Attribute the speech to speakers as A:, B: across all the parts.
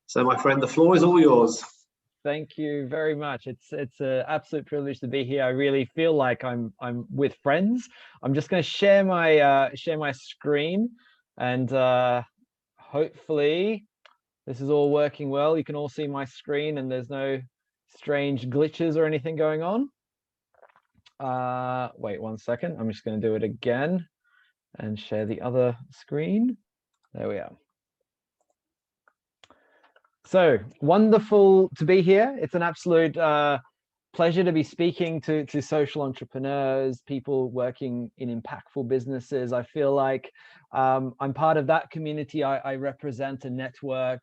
A: So, my friend, the floor is all yours.
B: Thank you very much. It's an absolute privilege to be here. I really feel like I'm with friends. I'm just going to share my screen, and hopefully this is all working well. You can all see my screen, and there's no strange glitches or anything going on. Wait 1 second. I'm just going to do it again and share the other screen. There we are. So wonderful to be here. It's an absolute pleasure to be speaking to social entrepreneurs, people working in impactful businesses. I feel like I'm part of that community. I represent a network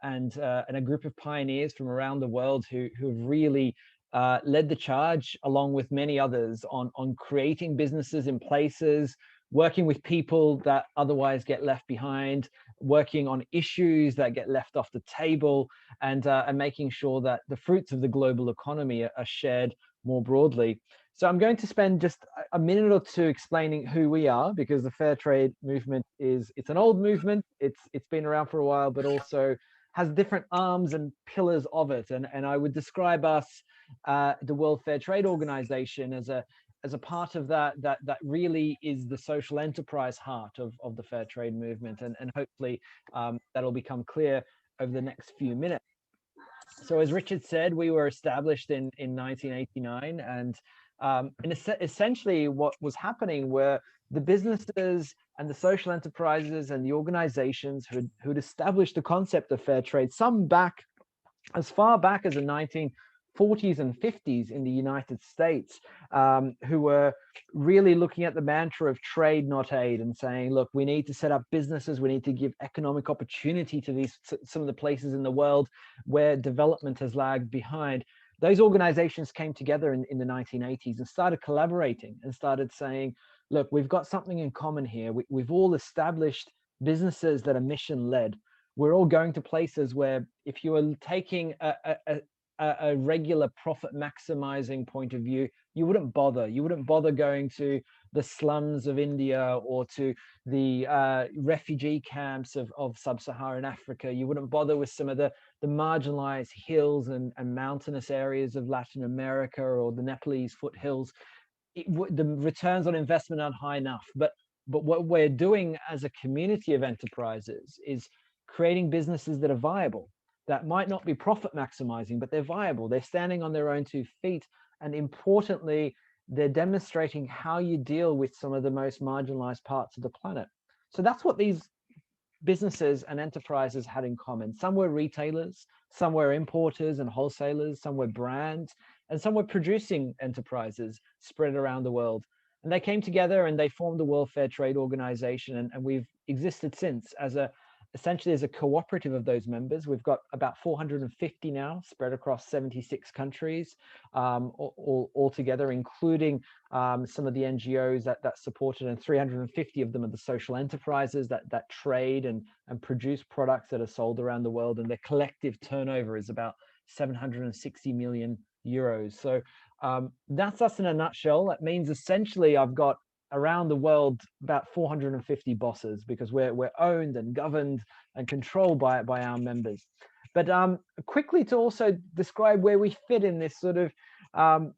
B: and a group of pioneers from around the world who have really led the charge, along with many others, on creating businesses in places, working with people that otherwise get left behind, working on issues that get left off the table, and making sure that the fruits of the global economy are shared more broadly. So I'm going to spend just a minute or two explaining who we are, because the fair trade movement it's an old movement. It's been around for a while, but also has different arms and pillars of it. And I would describe us, the World Fair Trade Organization, as a part of that really is the social enterprise heart of the fair trade movement. And hopefully that'll become clear over the next few minutes. So as Richard said, we were established in 1989, and essentially what was happening were the businesses and the social enterprises and the organizations who'd established the concept of fair trade, some back as far back as the 1940s and 50s in the United States, who were really looking at the mantra of trade, not aid, and saying, look, we need to set up businesses, we need to give economic opportunity to some of the places in the world where development has lagged behind. Those organizations came together in the 1980s and started collaborating and started saying, look, we've got something in common here. We've all established businesses that are mission-led. We're all going to places where, if you are taking a regular profit maximizing point of view, you wouldn't bother going to the slums of India or to the refugee camps of sub-Saharan Africa. You wouldn't bother with some of the marginalized hills and mountainous areas of Latin America or the Nepalese foothills. The returns on investment aren't high enough. But what we're doing as a community of enterprises is creating businesses that are viable, that might not be profit maximizing, but they're viable. They're standing on their own 2 feet. And importantly, they're demonstrating how you deal with some of the most marginalized parts of the planet. So that's what these businesses and enterprises had in common. Some were retailers, some were importers and wholesalers, some were brands, and some were producing enterprises spread around the world. And they came together and they formed the World Fair Trade Organization, and we've existed since essentially as a cooperative of those members. We've got about 450 now, spread across 76 countries, all together, including some of the NGOs that supported, and 350 of them are the social enterprises that trade and produce products that are sold around the world, and their collective turnover is about 760 million euros. So that's us in a nutshell. That means essentially I've got around the world about 450 bosses, because we're owned and governed and controlled by our members. But quickly, to also describe where we fit in this sort of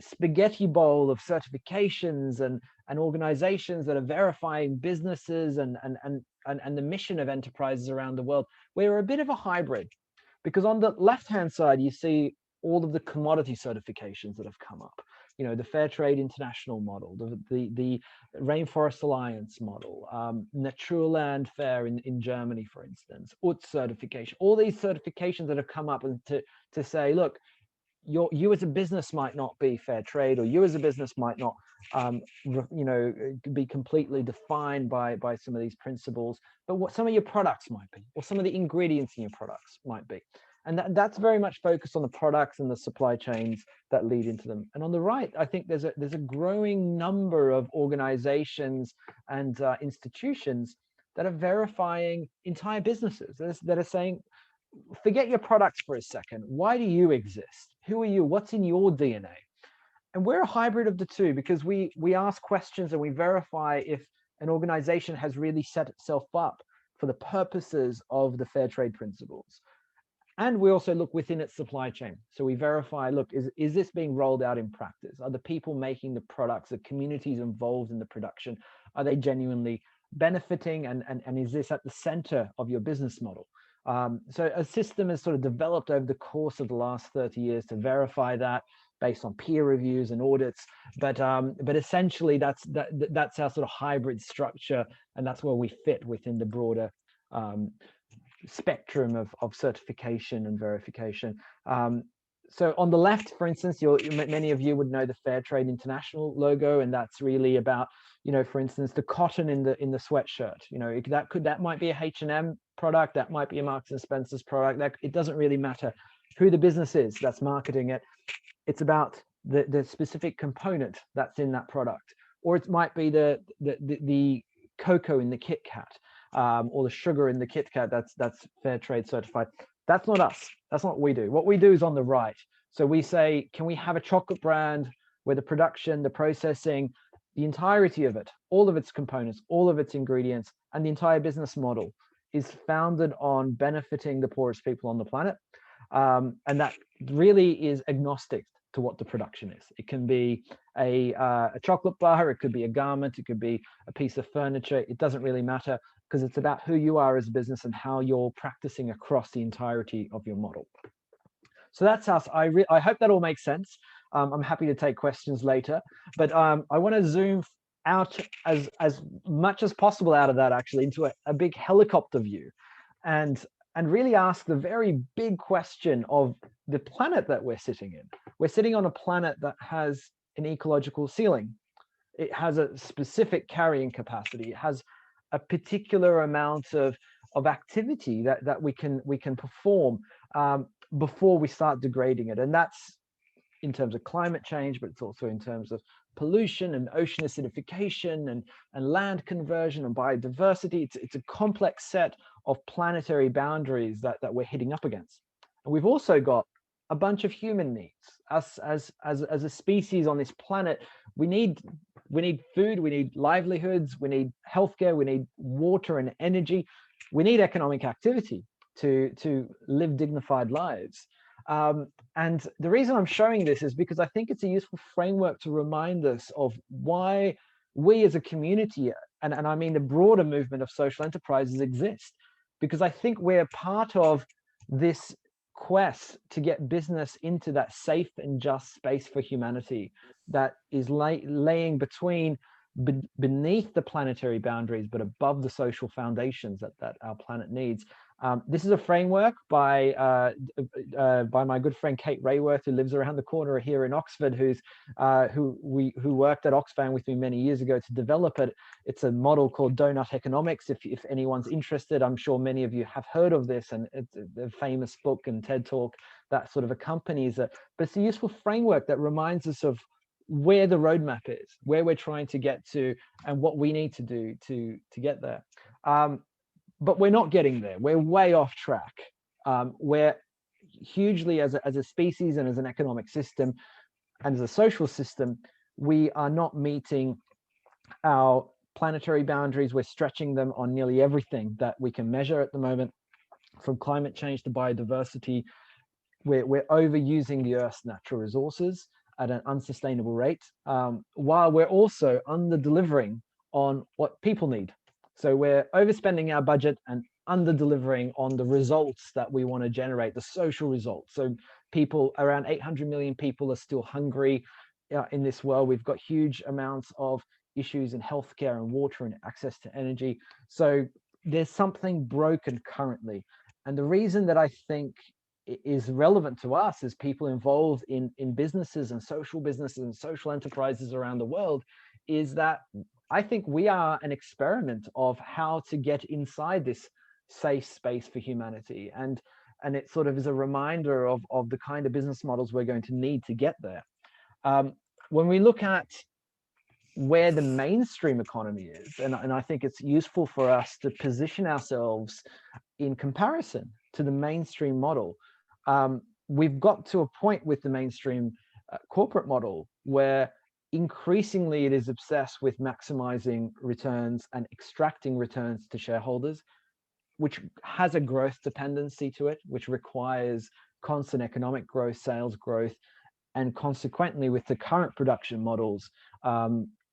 B: spaghetti bowl of certifications and organizations that are verifying businesses and the mission of enterprises around the world. We're a bit of a hybrid, because on the left-hand side, you see all of the commodity certifications that have come up. You know, the Fair Trade International model, the Rainforest Alliance model, Naturland Fair in Germany, for instance, UT certification, all these certifications that have come up and to say, look, you as a business might not be fair trade, or you as a business might not, be completely defined by some of these principles, but what some of your products might be, or some of the ingredients in your products might be. And that's very much focused on the products and the supply chains that lead into them. And on the right, I think there's a growing number of organizations and institutions that are verifying entire businesses, that are saying, forget your products for a second. Why do you exist? Who are you? What's in your DNA? And we're a hybrid of the two, because we ask questions and we verify if an organization has really set itself up for the purposes of the fair trade principles. And we also look within its supply chain. So we verify, look, is this being rolled out in practice? Are the people making the products, the communities involved in the production, are they genuinely benefiting? And is this at the center of your business model? So a system has sort of developed over the course of the last 30 years to verify that based on peer reviews and audits. But essentially that's our sort of hybrid structure, and that's where we fit within the broader spectrum of certification and verification. So on the left, for instance, many of you would know the Fair Trade International logo, and that's really about, for instance, the cotton in the sweatshirt. That might be a H&M product, that might be a Marks and Spencer's product. It doesn't really matter who the business is that's marketing it. It's about the specific component that's in that product, or it might be the cocoa in the Kit Kat. Or the sugar in the Kit Kat that's fair trade certified. That's not us. That's not what we do. What we do is on the right. So we say, can we have a chocolate brand where the production, the processing, the entirety of it, all of its components, all of its ingredients, and the entire business model is founded on benefiting the poorest people on the planet. And that really is agnostic to what the production is. It can be a chocolate bar, it could be a garment, it could be a piece of furniture. It doesn't really matter, because it's about who you are as a business and how you're practicing across the entirety of your model. So that's us. I hope that all makes sense. I'm happy to take questions later, but I want to zoom out as much as possible out of that, actually, into a big helicopter view, and really ask the very big question of the planet that we're sitting in. We're sitting on a planet that has an ecological ceiling. It has a specific carrying capacity. It has a particular amount of activity that we can perform before we start degrading it. And that's in terms of climate change, but it's also in terms of pollution and ocean acidification and land conversion and biodiversity. It's a complex set of planetary boundaries that we're hitting up against. And we've also got a bunch of human needs. Us as a species on this planet, we need food, we need livelihoods, we need healthcare, we need water and energy, we need economic activity to live dignified lives. And the reason I'm showing this is because I think it's a useful framework to remind us of why we as a community, and I mean the broader movement of social enterprises, exist. Because I think we're part of this quest to get business into that safe and just space for humanity that is laying beneath the planetary boundaries, but above the social foundations that our planet needs. This is a framework by my good friend Kate Rayworth, who lives around the corner here in Oxford, who worked at Oxfam with me many years ago to develop it. It's a model called Donut Economics. If anyone's interested, I'm sure many of you have heard of this, and it's a famous book and TED Talk that sort of accompanies it. But it's a useful framework that reminds us of where the roadmap is, where we're trying to get to, and what we need to do to get there. But we're not getting there. We're way off track. We're hugely, as a species and as an economic system and as a social system, we are not meeting our planetary boundaries. We're stretching them on nearly everything that we can measure at the moment, from climate change to biodiversity. We're overusing the Earth's natural resources at an unsustainable rate, while we're also under-delivering on what people need. So we're overspending our budget and under-delivering on the results that we want to generate, the social results. So people, around 800 million people are still hungry in this world. We've got huge amounts of issues in healthcare and water and access to energy. So there's something broken currently. And the reason that I think is relevant to us as people involved in businesses and social enterprises around the world is that I think we are an experiment of how to get inside this safe space for humanity. And it sort of is a reminder of the kind of business models we're going to need to get there. When we look at where the mainstream economy is, and I think it's useful for us to position ourselves in comparison to the mainstream model. We've got to a point with the mainstream corporate model where increasingly it is obsessed with maximizing returns and extracting returns to shareholders. which has a growth dependency to it, which requires constant economic growth, sales growth, and consequently with the current production models,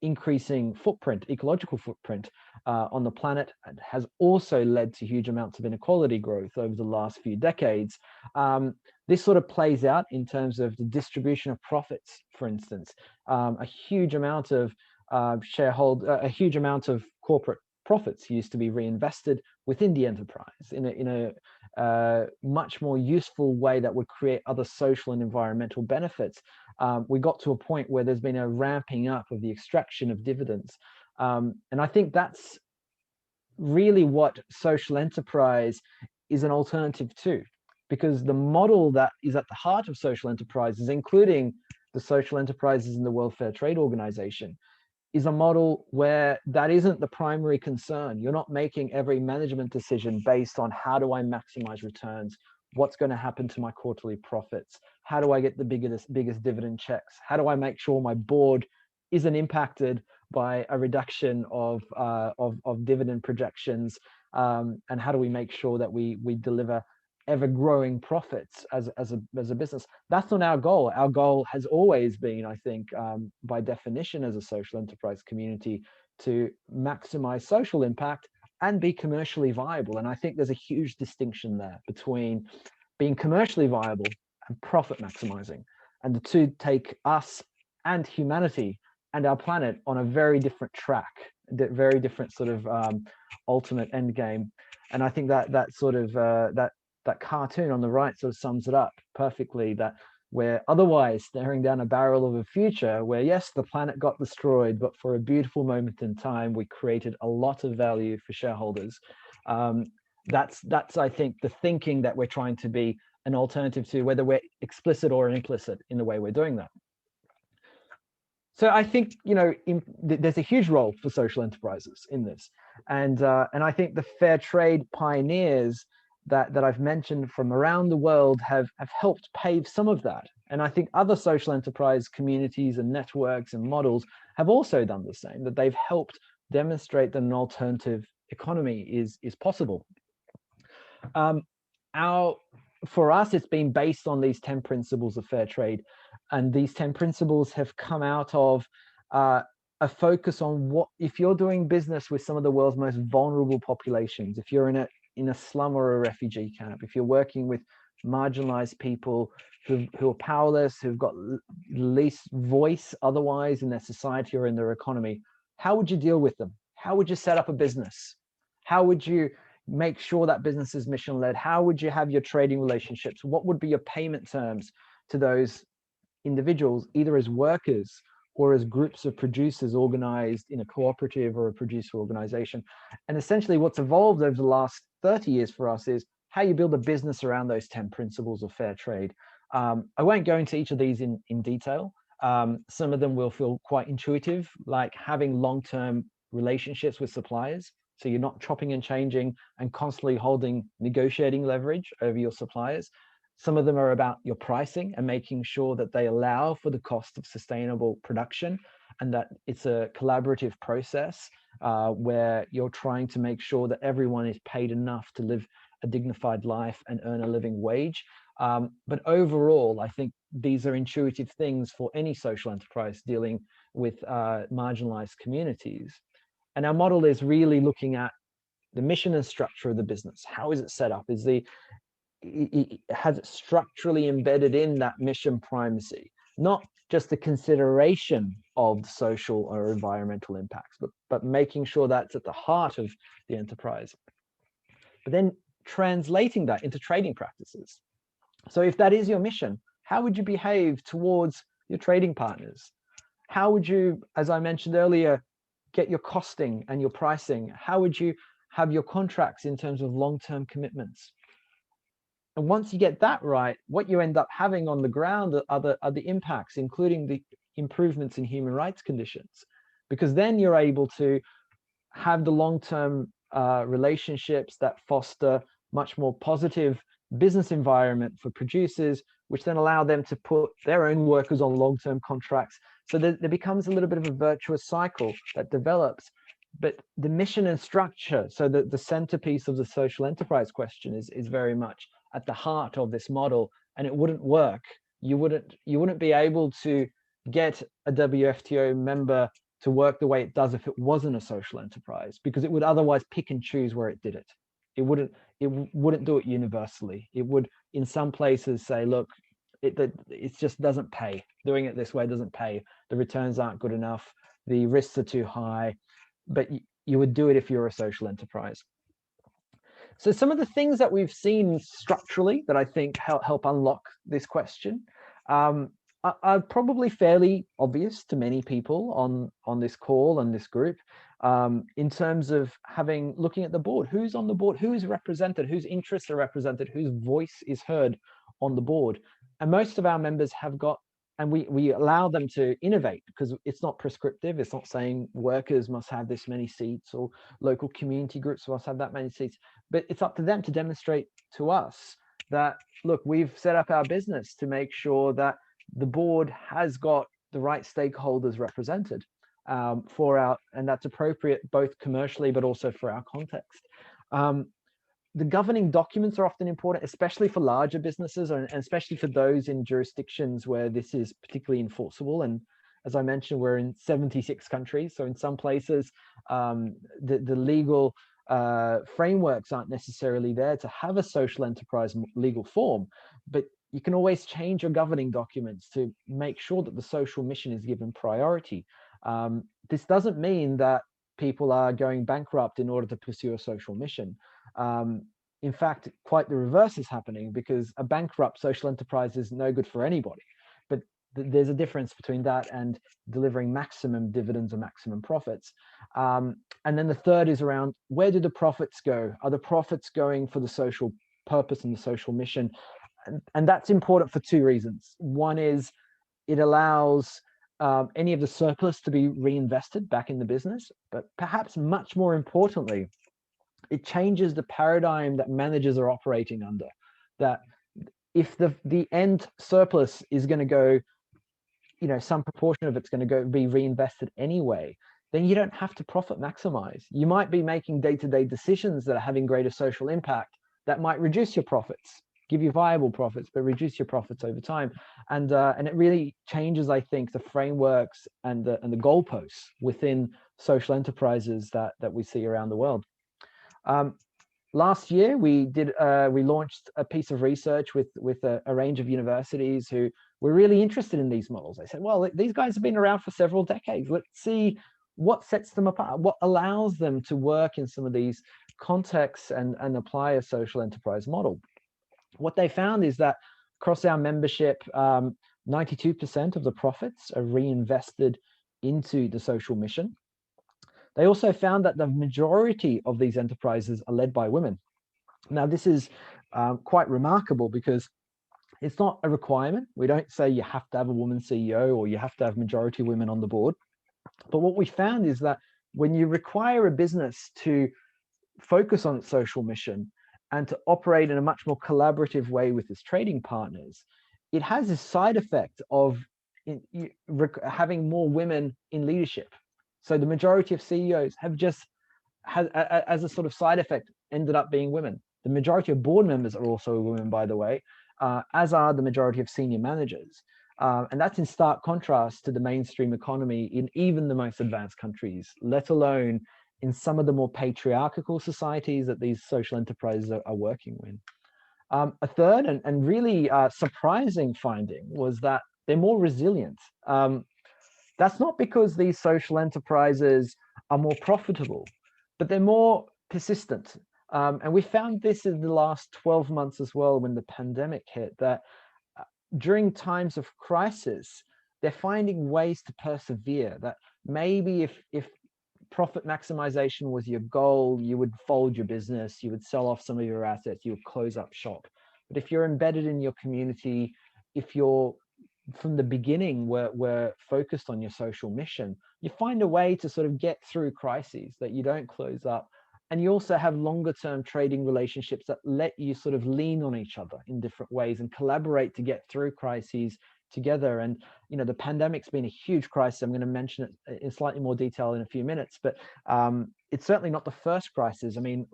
B: increasing footprint, ecological footprint on the planet, and has also led to huge amounts of inequality growth over the last few decades. This sort of plays out in terms of the distribution of profits, for instance. A huge amount of a huge amount of corporate profits used to be reinvested within the enterprise in a much more useful way that would create other social and environmental benefits. We got to a point where there's been a ramping up of the extraction of dividends. And I think that's really what social enterprise is an alternative to, because the model that is at the heart of social enterprises, including the social enterprises in the World Fair Trade Organization, is a model where that isn't the primary concern. You're not making every management decision based on how do I maximize returns, what's going to happen to my quarterly profits, how do I get the biggest dividend checks, how do I make sure my board isn't impacted by a reduction of dividend projections, and how do we make sure that we deliver ever-growing profits as a business. That's not our goal. Our goal has always been, I think, by definition as a social enterprise community, to maximize social impact and be commercially viable. And I think there's a huge distinction there between being commercially viable and profit maximizing. And the two take us and humanity and our planet on a very different track, very different sort of ultimate end game. And I think that sort of that cartoon on the right sort of sums it up perfectly, that we're otherwise staring down a barrel of a future where, yes, the planet got destroyed, but for a beautiful moment in time, we created a lot of value for shareholders. That's I think, the thinking that we're trying to be an alternative to, whether we're explicit or implicit in the way we're doing that. So I think, there's a huge role for social enterprises in this. And I think the fair trade pioneers that I've mentioned from around the world have helped pave some of that. And I think other social enterprise communities and networks and models have also done the same, that they've helped demonstrate that an alternative economy is possible. For us, it's been based on these 10 principles of fair trade. And these 10 principles have come out of a focus on what, if you're doing business with some of the world's most vulnerable populations, if you're in a slum or a refugee camp, if you're working with marginalized people who are powerless, who've got least voice otherwise in their society or in their economy, how would you deal with them? How would you set up a business? How would you make sure that business is mission-led? How would you have your trading relationships? What would be your payment terms to those individuals, either as workers or as groups of producers organized in a cooperative or a producer organization? And essentially what's evolved over the last 30 years for us is how you build a business around those 10 principles of fair trade. I won't go into each of these in detail. Some of them will feel quite intuitive, like having long-term relationships with suppliers. So you're not chopping and changing and constantly holding negotiating leverage over your suppliers. Some of them are about your pricing and making sure that they allow for the cost of sustainable production, and that it's a collaborative process where you're trying to make sure that everyone is paid enough to live a dignified life and earn a living wage. But overall, I think these are intuitive things for any social enterprise dealing with marginalized communities. And our model is really looking at the mission and structure of the business. How is it set up? Has it structurally embedded in that mission primacy, not just the consideration of social or environmental impacts, but making sure that's at the heart of the enterprise. But then translating that into trading practices. So if that is your mission, how would you behave towards your trading partners? How would you, as I mentioned earlier, get your costing and your pricing? How would you have your contracts in terms of long-term commitments? And once you get that right, what you end up having on the ground are the impacts, including the improvements in human rights conditions, because then you're able to have the long-term relationships that foster much more positive business environment for producers, which then allow them to put their own workers on long-term contracts. So there becomes a little bit of a virtuous cycle that develops But the mission and structure, so that the centerpiece of the social enterprise question is very much at the heart of this model, and it wouldn't work. You wouldn't be able to get a WFTO member to work the way it does if it wasn't a social enterprise, because it would otherwise pick and choose where it did it. It wouldn't do it universally. It would, in some places, say, look, it just doesn't pay. Doing it this way doesn't pay. The returns aren't good enough. The risks are too high. But you would do it if you're a social enterprise. So some of the things that we've seen structurally that I think help unlock this question are probably fairly obvious to many people on this call and this group, in terms of looking at the board. Who's on the board? Who is represented? Whose interests are represented? Whose voice is heard on the board? And most of our members have got, and we allow them to innovate, because it's not prescriptive. It's not saying workers must have this many seats or local community groups must have that many seats, but it's up to them to demonstrate to us that, look, we've set up our business to make sure that the board has got the right stakeholders represented, and that's appropriate both commercially but also for our context. The governing documents are often important, especially for larger businesses, and especially for those in jurisdictions where this is particularly enforceable. And as I mentioned, we're in 76 countries. So in some places, the legal frameworks aren't necessarily there to have a social enterprise legal form, but you can always change your governing documents to make sure that the social mission is given priority. This doesn't mean that people are going bankrupt in order to pursue a social mission. In fact, quite the reverse is happening, because a bankrupt social enterprise is no good for anybody. But there's a difference between that and delivering maximum dividends or maximum profits. And then the third is around, where do the profits go? Are the profits going for the social purpose and the social mission? And that's important for two reasons. One is it allows any of the surplus to be reinvested back in the business, but perhaps much more importantly, it changes the paradigm that managers are operating under. That if the end surplus is going to go, some proportion of it's going to be reinvested anyway, then you don't have to profit maximize. You might be making day-to-day decisions that are having greater social impact that might reduce your profits, give you viable profits, but reduce your profits over time. And it really changes, I think, the frameworks and the goalposts within social enterprises that we see around the world. Last year, we launched a piece of research with a range of universities who were really interested in these models. They said, well, these guys have been around for several decades. Let's see what sets them apart, what allows them to work in some of these contexts and apply a social enterprise model. What they found is that across our membership, 92% of the profits are reinvested into the social mission. They also found that the majority of these enterprises are led by women. Now, this is quite remarkable, because it's not a requirement. We don't say you have to have a woman CEO or you have to have majority women on the board. But what we found is that when you require a business to focus on its social mission and to operate in a much more collaborative way with its trading partners, it has this side effect of having more women in leadership. So the majority of CEOs have as a sort of side effect, ended up being women. The majority of board members are also women, by the way, as are the majority of senior managers. And that's in stark contrast to the mainstream economy in even the most advanced countries, let alone in some of the more patriarchal societies that these social enterprises are working with. A third and really surprising finding was that they're more resilient. That's not because these social enterprises are more profitable, but they're more persistent. And we found this in the last 12 months as well, when the pandemic hit, that during times of crisis, they're finding ways to persevere. That maybe if profit maximization was your goal, you would fold your business, you would sell off some of your assets, you would close up shop. But if you're embedded in your community, if you're from the beginning we're focused on your social mission, you find a way to sort of get through crises, that you don't close up And you also have longer term trading relationships that let you sort of lean on each other in different ways and collaborate to get through crises together. And the pandemic's been a huge crisis. I'm going to mention it in slightly more detail in a few minutes, but it's certainly not the first crisis. I mean,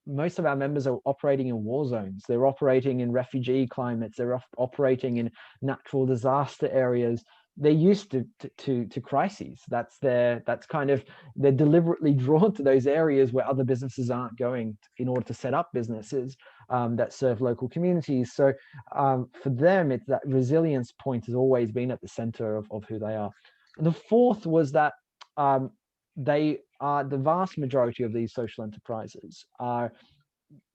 B: most of our members are operating in war zones. They're operating in refugee climates. They're operating in natural disaster areas. They're used to crises. They're deliberately drawn to those areas where other businesses aren't going in order to set up businesses that serve local communities. So for them, it's that resilience point has always been at the center of who they are. And the fourth was that they are, the vast majority of these social enterprises are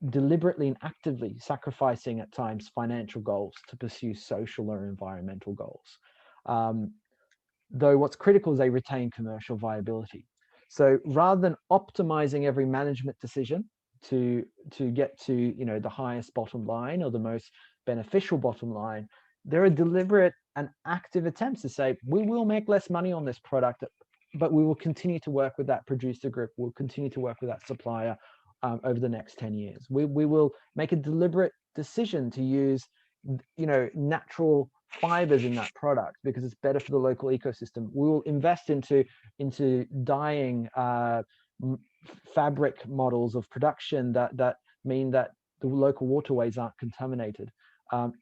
B: deliberately and actively sacrificing at times financial goals to pursue social or environmental goals. Though what's critical is they retain commercial viability. So rather than optimizing every management decision to get to the highest bottom line or the most beneficial bottom line, there are deliberate and active attempts to say, we will make less money on this product, but we will continue to work with that producer group. We'll continue to work with that supplier over the next 10 years. We will make a deliberate decision to use natural fibers in that product because it's better for the local ecosystem. We will invest into dyeing fabric models of production that mean that the local waterways aren't contaminated,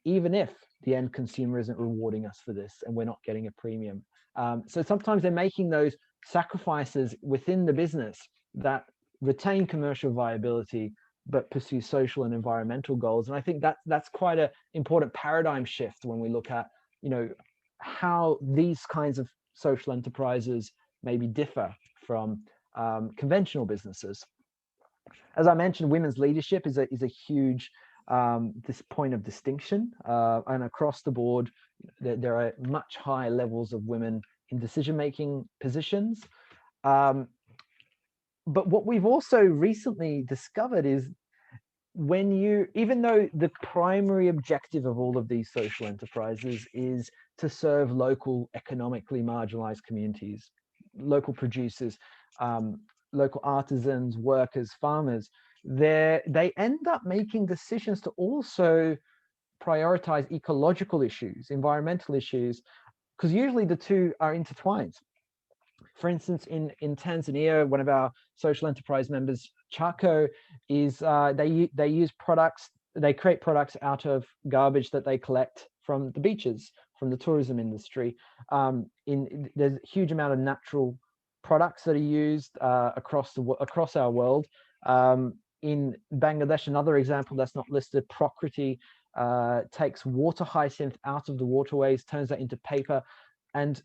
B: even if the end consumer isn't rewarding us for this and we're not getting a premium. So sometimes they're making those sacrifices within the business that retain commercial viability but pursue social and environmental goals. And I think that's quite an important paradigm shift when we look at how these kinds of social enterprises maybe differ from conventional businesses. As I mentioned, women's leadership is a huge this point of distinction, and across the board there are much higher levels of women in decision-making positions. But what we've also recently discovered is even though the primary objective of all of these social enterprises is to serve local economically marginalized communities, local producers, local artisans, workers, farmers, they end up making decisions to also prioritize ecological issues, environmental issues, because usually the two are intertwined. For instance, in Tanzania, one of our social enterprise members, Chaco, is they use products, they create products out of garbage that they collect from the beaches, from the tourism industry. There's a huge amount of natural products that are used across our world. In Bangladesh, another example that's not listed, Prokriti takes water hyacinth out of the waterways, turns that into paper, and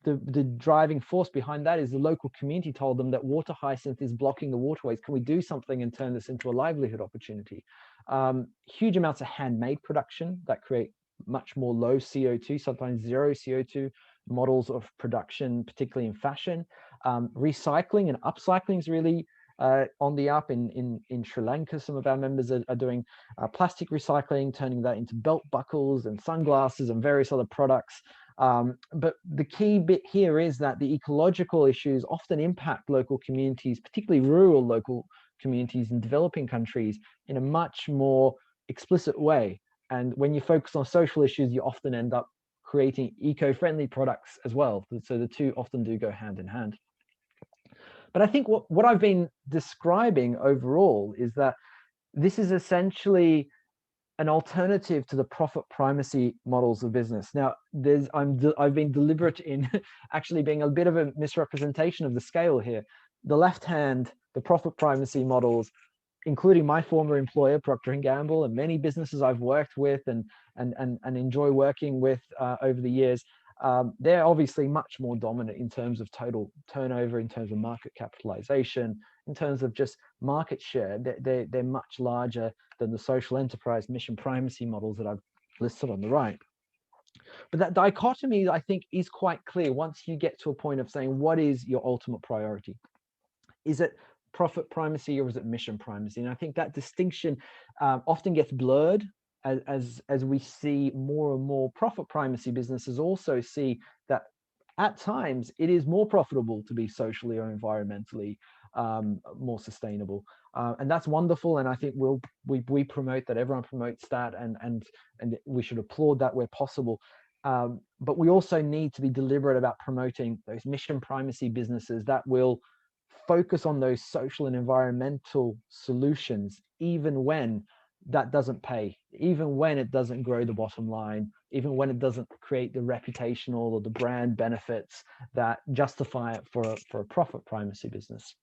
B: the driving force behind that is the local community told them that water hyacinth is blocking the waterways. Can we do something and turn this into a livelihood opportunity? Huge amounts of handmade production that create much more low CO2, sometimes zero CO2 models of production, particularly in fashion. Recycling and upcycling is really on the up. In Sri Lanka, some of our members are doing plastic recycling, turning that into belt buckles and sunglasses and various other products. But the key bit here is that the ecological issues often impact local communities, particularly rural local communities in developing countries, in a much more explicit way. And when you focus on social issues, you often end up creating eco-friendly products as well. So the two often do go hand in hand. But I think what I've been describing overall is that this is essentially an alternative to the profit primacy models of business. Now, I've been deliberate in actually being a bit of a misrepresentation of the scale here. The left hand, the profit primacy models, including my former employer, Procter & Gamble, and many businesses I've worked with and enjoy working with over the years, they're obviously much more dominant in terms of total turnover, in terms of market capitalization, in terms of just market share. They're much larger than the social enterprise mission primacy models that I've listed on the right. But that dichotomy, I think, is quite clear once you get to a point of saying, what is your ultimate priority? Is it profit primacy or is it mission primacy? And I think that distinction often gets blurred as we see more and more profit primacy businesses also see that at times it is more profitable to be socially or environmentally more sustainable. And that's wonderful. And I think we promote that, everyone promotes that, and we should applaud that where possible. But we also need to be deliberate about promoting those mission primacy businesses that will focus on those social and environmental solutions, even when that doesn't pay, even when it doesn't grow the bottom line, even when it doesn't create the reputational or the brand benefits that justify it for a profit primacy business.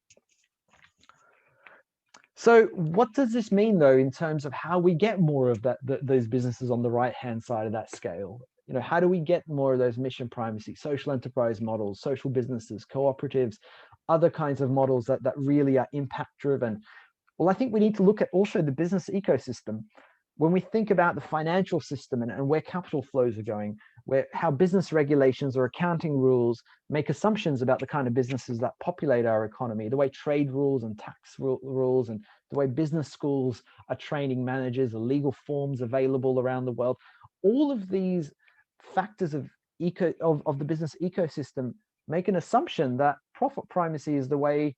B: So what does this mean, though, in terms of how we get more of those businesses on the right-hand side of that scale? You know, how do we get more of those mission primacy, social enterprise models, social businesses, cooperatives, other kinds of models that really are impact-driven? Well, I think we need to look at also the business ecosystem. When we think about the financial system and where capital flows are going, how business regulations or accounting rules make assumptions about the kind of businesses that populate our economy, the way trade rules and tax rules and the way business schools are training managers, the legal forms available around the world, all of these factors of the business ecosystem make an assumption that profit primacy is the way.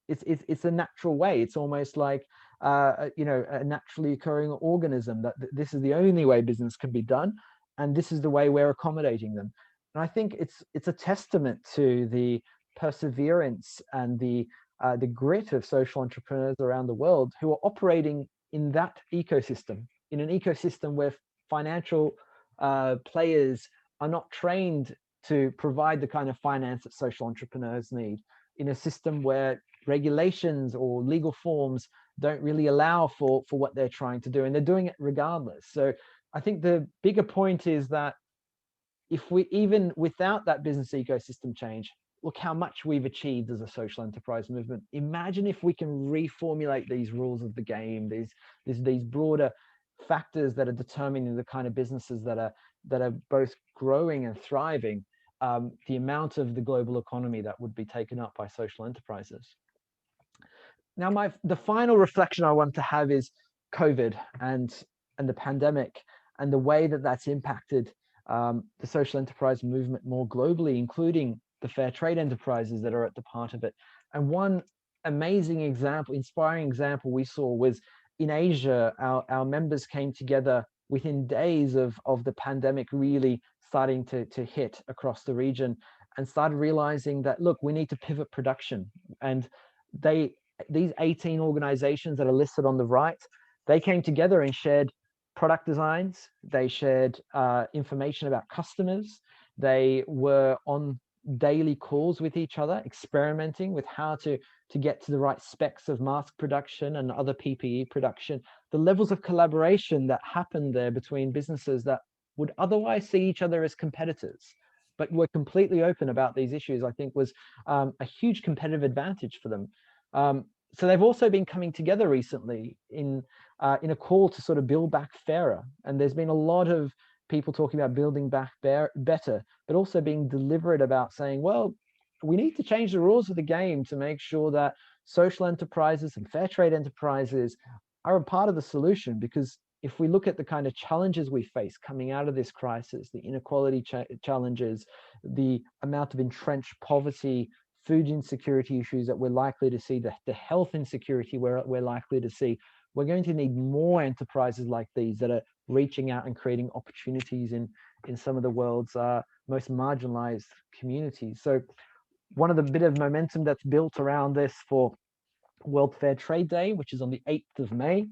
B: It's a natural way. It's almost like you know, a naturally occurring organism, that this is the only way business can be done, and this is the way we're accommodating them. And I think it's a testament to the perseverance and the grit of social entrepreneurs around the world who are operating in that ecosystem, in an ecosystem where financial players are not trained to provide the kind of finance that social entrepreneurs need, in a system where regulations or legal forms don't really allow for what they're trying to do, and they're doing it regardless. So I think the bigger point is that if we, even without that business ecosystem change, look how much we've achieved as a social enterprise movement. Imagine if we can reformulate these rules of the game, these broader factors that are determining the kind of businesses that are both growing and thriving, the amount of the global economy that would be taken up by social enterprises. Now, the final reflection I want to have is COVID and the pandemic and the way that that's impacted the social enterprise movement more globally, including the fair trade enterprises that are at the part of it. And one amazing example, inspiring example we saw was in Asia. Our members came together within days of the pandemic really starting to hit across the region, and started realizing that, look, we need to pivot production. And these 18 organizations that are listed on the right, they came together and shared product designs. They shared information about customers. They were on daily calls with each other, experimenting with how to get to the right specs of mask production and other PPE production. The levels of collaboration that happened there between businesses that would otherwise see each other as competitors, but were completely open about these issues, I think was a huge competitive advantage for them. So they've also been coming together recently in a call to sort of build back fairer. And there's been a lot of people talking about building back better, but also being deliberate about saying, well, we need to change the rules of the game to make sure that social enterprises and fair trade enterprises are a part of the solution. Because if we look at the kind of challenges we face coming out of this crisis, the inequality challenges, the amount of entrenched poverty, food insecurity issues that we're likely to see, the health insecurity we're likely to see, we're going to need more enterprises like these that are reaching out and creating opportunities in some of the world's most marginalized communities. So one of the bit of momentum that's built around this for World Fair Trade Day, which is on the 8th of May,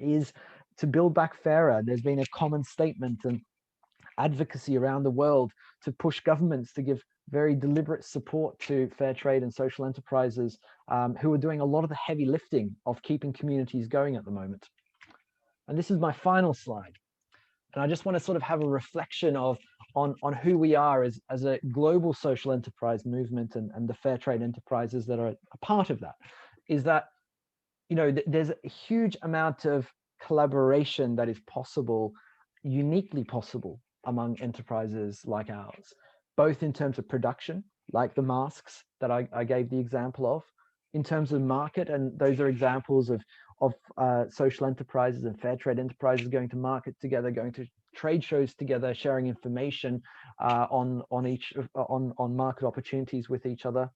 B: is to build back fairer. There's been a common statement and advocacy around the world to push governments to give very deliberate support to fair trade and social enterprises who are doing a lot of the heavy lifting of keeping communities going at the moment. And this is my final slide. And I just want to sort of have a reflection on who we are as a global social enterprise movement, and the fair trade enterprises that are a part of that. Is that, you know, there's a huge amount of collaboration that is possible, uniquely possible, among enterprises like ours, both in terms of production, like the masks that I gave the example of, in terms of market, and those are examples of social enterprises and fair trade enterprises going to market together, going to trade shows together, sharing information on market opportunities with each other,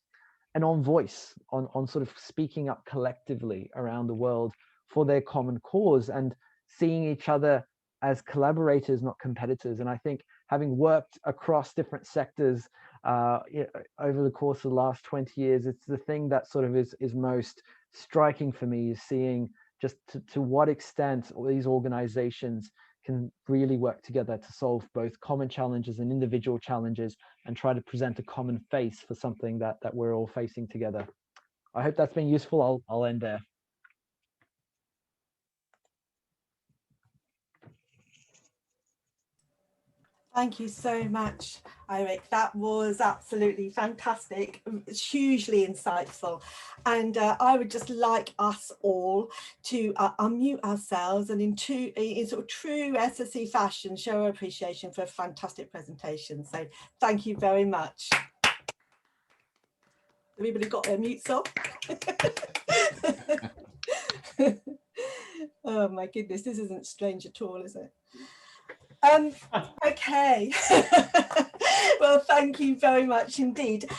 B: an on voice on sort of speaking up collectively around the world for their common cause and seeing each other as collaborators, not competitors. And I think having worked across different sectors over the course of the last 20 years, it's the thing that sort of is most striking for me, is seeing just to what extent all these organizations can really work together to solve both common challenges and individual challenges and try to present a common face for something that we're all facing together. I hope that's been useful. I'll end there.
C: Thank you so much, Erinch. That was absolutely fantastic, hugely insightful. And I would just like us all to unmute ourselves and in sort of true SSE fashion, show our appreciation for a fantastic presentation. So thank you very much. Everybody got their mutes off? Oh my goodness, this isn't strange at all, is it? Okay. Well, thank you very much indeed.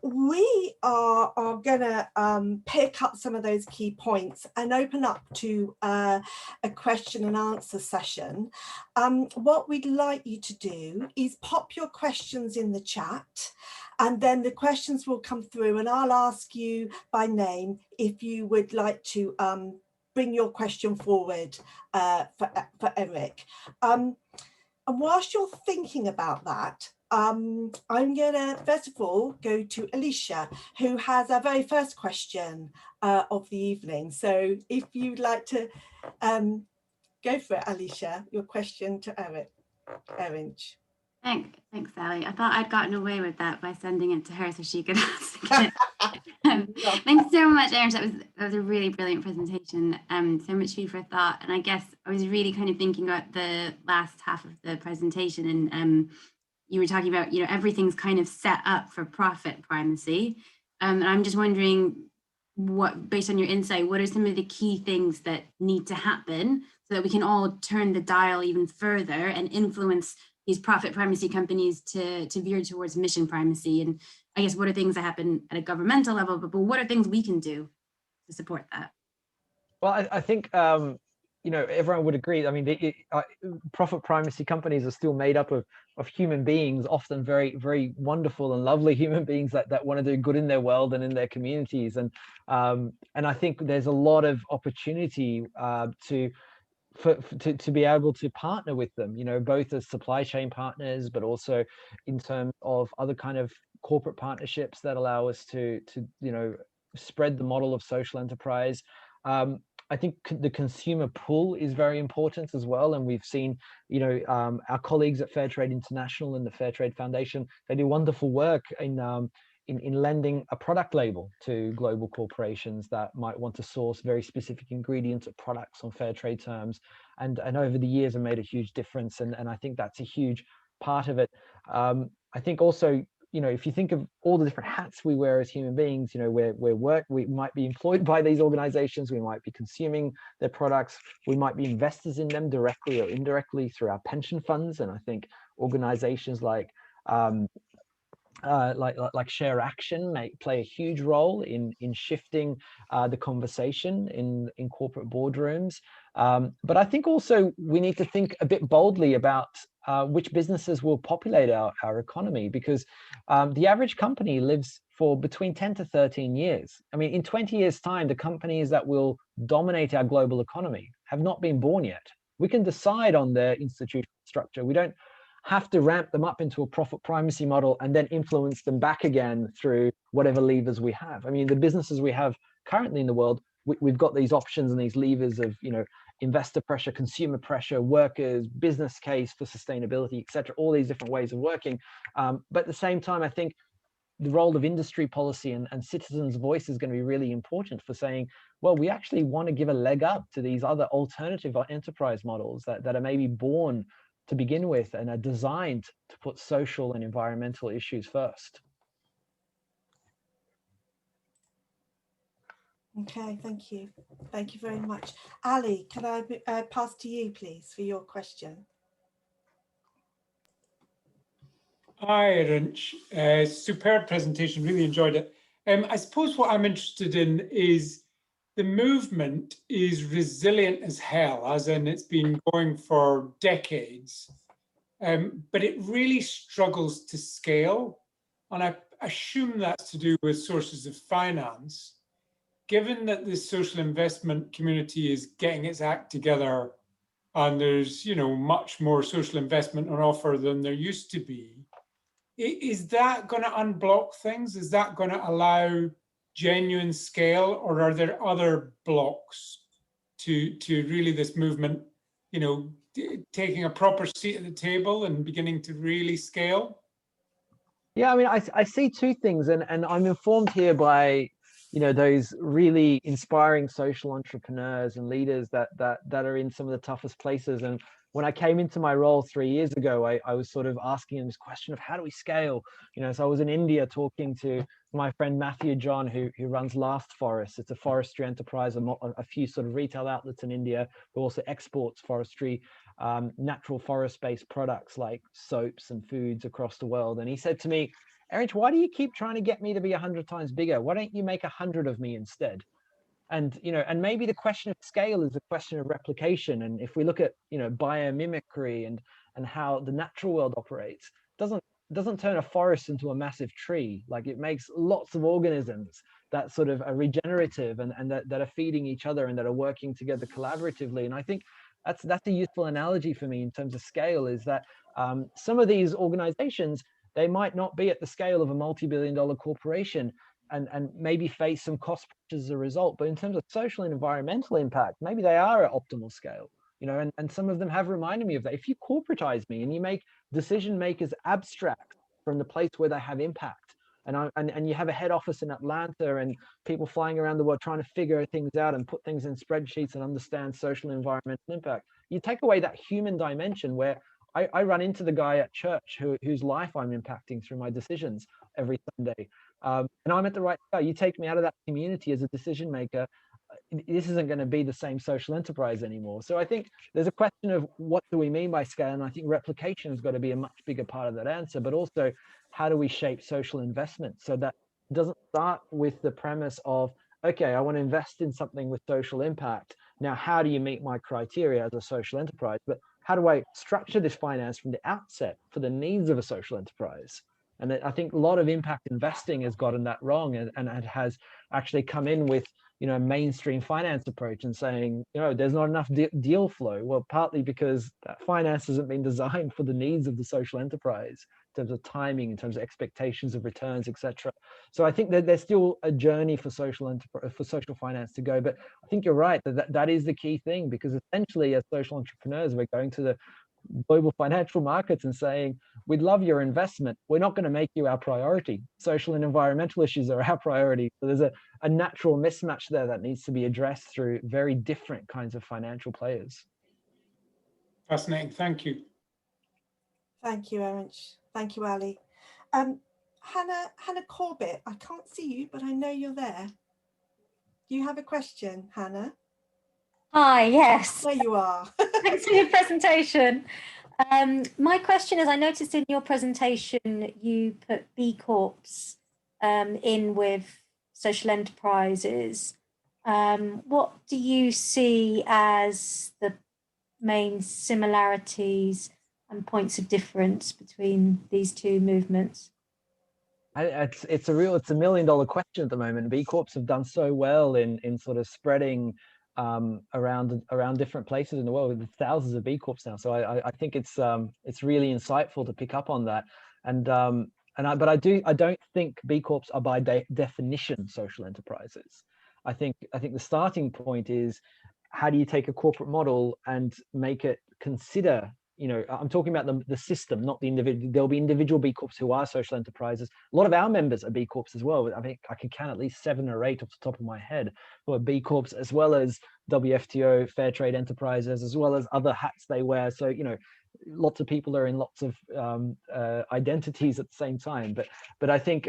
C: We are going to pick up some of those key points and open up to a question and answer session. What we'd like you to do is pop your questions in the chat, and then the questions will come through and I'll ask you by name if you would like to bring your question forward for Erinch. And whilst you're thinking about that, I'm going to first of all go to Alicia, who has our very first question of the evening. So if you'd like to go for it, Alicia, your question to Erinch.
D: Thanks, Sally. I thought I'd gotten away with that by sending it to her so she could ask it. Thanks so much, Erinch. That was a really brilliant presentation. So much food for thought. And I guess I was really kind of thinking about the last half of the presentation, and you were talking about, everything's kind of set up for profit primacy. And I'm just wondering, based on your insight, what are some of the key things that need to happen so that we can all turn the dial even further and influence these profit primacy companies to veer towards mission primacy? And I guess what are things that happen at a governmental level, but what are things we can do to support that?
B: Well, I think, everyone would agree. I mean, profit primacy companies are still made up of human beings, often very, very wonderful and lovely human beings that want to do good in their world and in their communities. And I think there's a lot of opportunity to be able to partner with them, both as supply chain partners, but also in terms of other kind of corporate partnerships that allow us to spread the model of social enterprise. I think the consumer pull is very important as well. And we've seen, our colleagues at Fairtrade International and the Fairtrade Foundation, they do wonderful work in lending a product label to global corporations that might want to source very specific ingredients or products on fair trade terms. And over the years have made a huge difference. And I think that's a huge part of it. I think also, if you think of all the different hats we wear as human beings, we might be employed by these organizations, we might be consuming their products, we might be investors in them directly or indirectly through our pension funds. And I think organizations like Share Action play a huge role in shifting the conversation in corporate boardrooms. But I think also we need to think a bit boldly about which businesses will populate our economy, because the average company lives for between 10 to 13 years. I mean, in 20 years' time, the companies that will dominate our global economy have not been born yet. We can decide on their institutional structure. We don't have to ramp them up into a profit primacy model and then influence them back again through whatever levers we have. I mean, the businesses we have currently in the world, we've got these options and these levers of, investor pressure, consumer pressure, workers, business case for sustainability, etc. All these different ways of working. But at the same time, I think the role of industry policy and citizens' voice is going to be really important for saying, well, we actually want to give a leg up to these other alternative enterprise models that are maybe born to begin with and are designed to put social and environmental issues first.
C: Okay, thank you. Thank you very much. Ali, can I pass to you, please, for your question?
E: Hi, Erinch. Superb presentation, really enjoyed it. I suppose what I'm interested in is the movement is resilient as hell, as in it's been going for decades, but it really struggles to scale. And I assume that's to do with sources of finance. Given that the social investment community is getting its act together and there's, much more social investment on offer than there used to be, is that going to unblock things? Is that going to allow genuine scale, or are there other blocks to really this movement, taking a proper seat at the table and beginning to really scale?
B: Yeah, I mean, I see two things, and I'm informed here by, those really inspiring social entrepreneurs and leaders that are in some of the toughest places. And when I came into my role 3 years ago, I was sort of asking them this question of how do we scale? So I was in India talking to my friend Matthew John, who runs Last Forest. It's a forestry enterprise, a few sort of retail outlets in India, who also exports forestry, natural forest-based products like soaps and foods across the world. And he said to me, Erinch, why do you keep trying to get me to be 100 times bigger? Why don't you make 100 of me instead? And and maybe the question of scale is a question of replication. And if we look at biomimicry and how the natural world operates, doesn't turn a forest into a massive tree. Like, it makes lots of organisms that sort of are regenerative and that are feeding each other and that are working together collaboratively. And I think that's a useful analogy for me in terms of scale, is that some of these organizations, they might not be at the scale of a multi-billion-dollar corporation and maybe face some cost pressures as a result. But in terms of social and environmental impact, maybe they are at optimal scale. And some of them have reminded me of that. If you corporatize me and you make decision makers abstract from the place where they have impact, and you have a head office in Atlanta and people flying around the world trying to figure things out and put things in spreadsheets and understand social and environmental impact, you take away that human dimension where I run into the guy at church whose life I'm impacting through my decisions every Sunday. And I'm at the right scale. You take me out of that community as a decision maker, this isn't going to be the same social enterprise anymore. So I think there's a question of what do we mean by scale? And I think replication has got to be a much bigger part of that answer, but also how do we shape social investment so that it doesn't start with the premise of, okay, I want to invest in something with social impact. Now, how do you meet my criteria as a social enterprise? But how do I structure this finance from the outset for the needs of a social enterprise? And I think a lot of impact investing has gotten that wrong, and it has actually come in with a mainstream finance approach and saying, there's not enough deal flow. Well, partly because that finance hasn't been designed for the needs of the social enterprise in terms of timing, in terms of expectations of returns, etc. So I think that there's still a journey for social finance to go. But I think you're right that is the key thing, because essentially as social entrepreneurs, we're going to the global financial markets and saying, we'd love your investment. We're not going to make you our priority. Social and environmental issues are our priority. So there's a natural mismatch there that needs to be addressed through very different kinds of financial players.
E: Fascinating. Thank you.
C: Thank you, Erinch. Thank you, Ali. Hannah Corbett, I can't see you, but I know you're there. Do you have a question, Hannah?
F: Hi, yes.
C: There you are.
F: Thanks for your presentation. My question is, I noticed in your presentation you put B Corps in with social enterprises. What do you see as the main similarities and points of difference between these two movements?
B: It's a $1 million question at the moment. B Corps have done so well in sort of spreading around different places in the world with thousands of B Corps now. So I think it's really insightful to pick up on that. But I don't think B Corps are by definition social enterprises. I think the starting point is, how do you take a corporate model and make it consider, I'm talking about the system, not the individual. There'll be individual B Corps who are social enterprises. A lot of our members are B Corps as well. I think I can count at least 7 or 8 off the top of my head who are B Corps, as well as WFTO Fair Trade Enterprises, as well as other hats they wear. So, lots of people are in lots of identities at the same time. But I think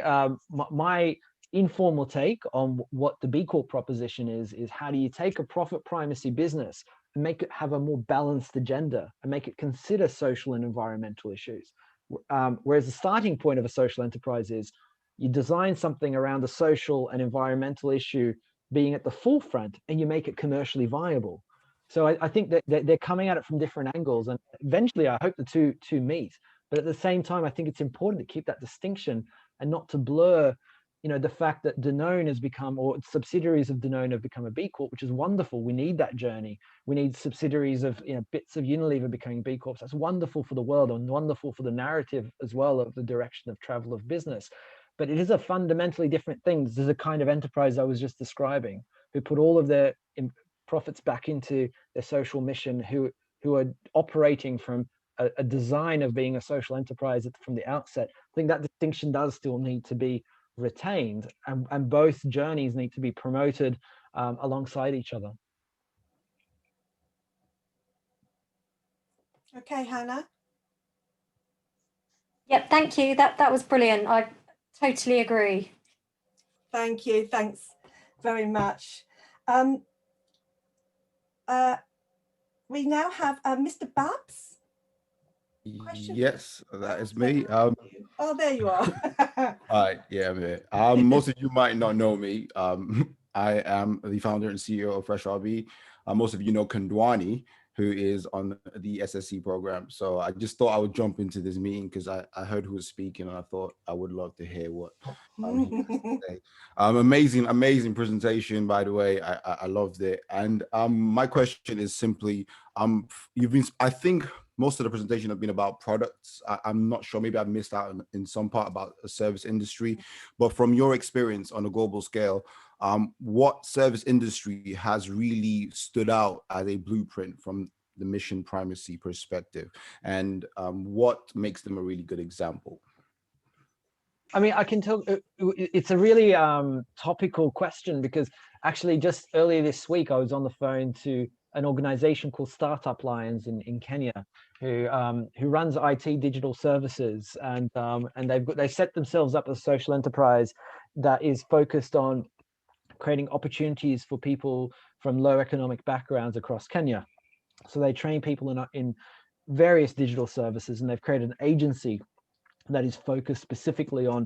B: my informal take on what the B Corp proposition is how do you take a profit primacy business and make it have a more balanced agenda and make it consider social and environmental issues. Whereas the starting point of a social enterprise is, You design something around a social and environmental issue being at the forefront, and you make it commercially viable. So I think that they're coming at it from different angles, and eventually I hope the two meet. But at the same time, I think it's important to keep that distinction and not to blur, the fact that Danone has become, or subsidiaries of Danone have become a B Corp, which is wonderful. We need that journey. We need subsidiaries of, bits of Unilever becoming B Corps. That's wonderful for the world and wonderful for the narrative as well of the direction of travel of business. But it is a fundamentally different thing. This is a kind of enterprise I was just describing, who put all of their profits back into their social mission, who are operating from a design of being a social enterprise from the outset. I think that distinction does still need to be retained, and both journeys need to be promoted alongside each other.
C: Okay, Hannah.
F: Yep, thank you. That was brilliant. I totally agree.
C: Thank you. Thanks very much. We now have Mr. Babs. Question?
G: Yes, that is me.
C: Oh, there you are.
G: Hi, yeah, I'm here. Most of you might not know me. I am the founder and CEO of Fresh RB. Most of you know Kandwani, who is on the SSC program. So I just thought I would jump into this meeting because I heard who was speaking, and I thought I would love to hear what he has to say. Amazing presentation, by the way. I loved it. And my question is simply, I think most of the presentation have been about products. I'm not sure, maybe I've missed out in some part about the service industry, but from your experience on a global scale, what service industry has really stood out as a blueprint from the mission primacy perspective, and what makes them a really good example?
B: I mean, I can tell it's a really topical question, because actually just earlier this week, I was on the phone to an organization called Startup Lions in Kenya, who runs IT digital services, and they set themselves up as a social enterprise that is focused on creating opportunities for people from low economic backgrounds across Kenya. So they train people in various digital services, and they've created an agency that is focused specifically on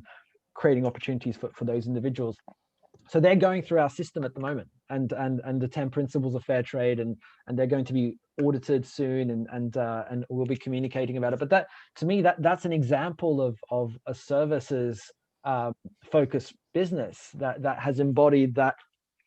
B: creating opportunities for those individuals. So they're going through our system at the moment, and the 10 principles of fair trade, and they're going to be audited soon, and we'll be communicating about it. But that, to me, that's an example of a services focused business that has embodied that,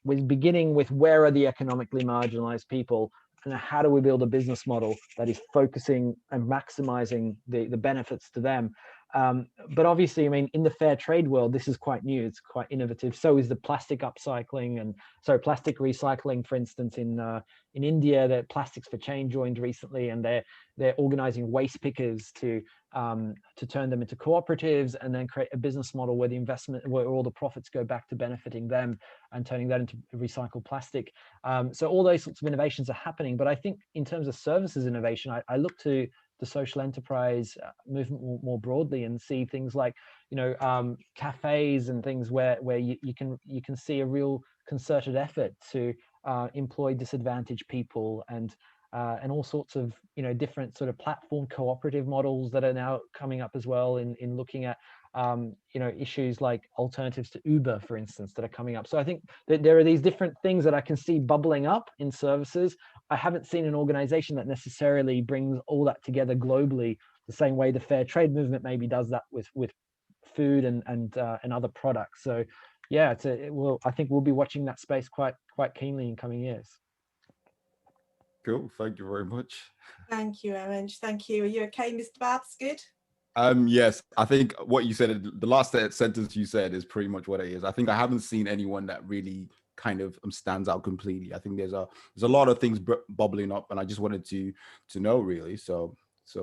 B: with beginning with where are the economically marginalized people, and how do we build a business model that is focusing and maximizing the benefits to them. But obviously, I mean, in the fair trade world, this is quite new. It's quite innovative. So is the plastic upcycling, and so plastic recycling, for instance, in India, the Plastics for Change joined recently, and they're organizing waste pickers to turn them into cooperatives, and then create a business model where where all the profits go back to benefiting them and turning that into recycled plastic. So all those sorts of innovations are happening. But I think in terms of services innovation, I look to the social enterprise movement more broadly, and see things like, cafes and things where you can see a real concerted effort to employ disadvantaged people, and all sorts of different sort of platform cooperative models that are now coming up as well in looking at issues like alternatives to Uber, for instance, that are coming up. So I think that there are these different things that I can see bubbling up in services. I haven't seen an organization that necessarily brings all that together globally, the same way the fair trade movement maybe does that with food and other products. So yeah, I think we'll be watching that space quite keenly in coming years.
G: Cool, thank you very much.
C: Thank you, Erinch. Thank you. Are you okay, Mr. Babs? Good?
G: Yes, I think what you said, the last sentence you said is pretty much what it is. I think I haven't seen anyone that really kind of stands out completely. I think there's a lot of things bubbling up, and I just wanted to know, really. So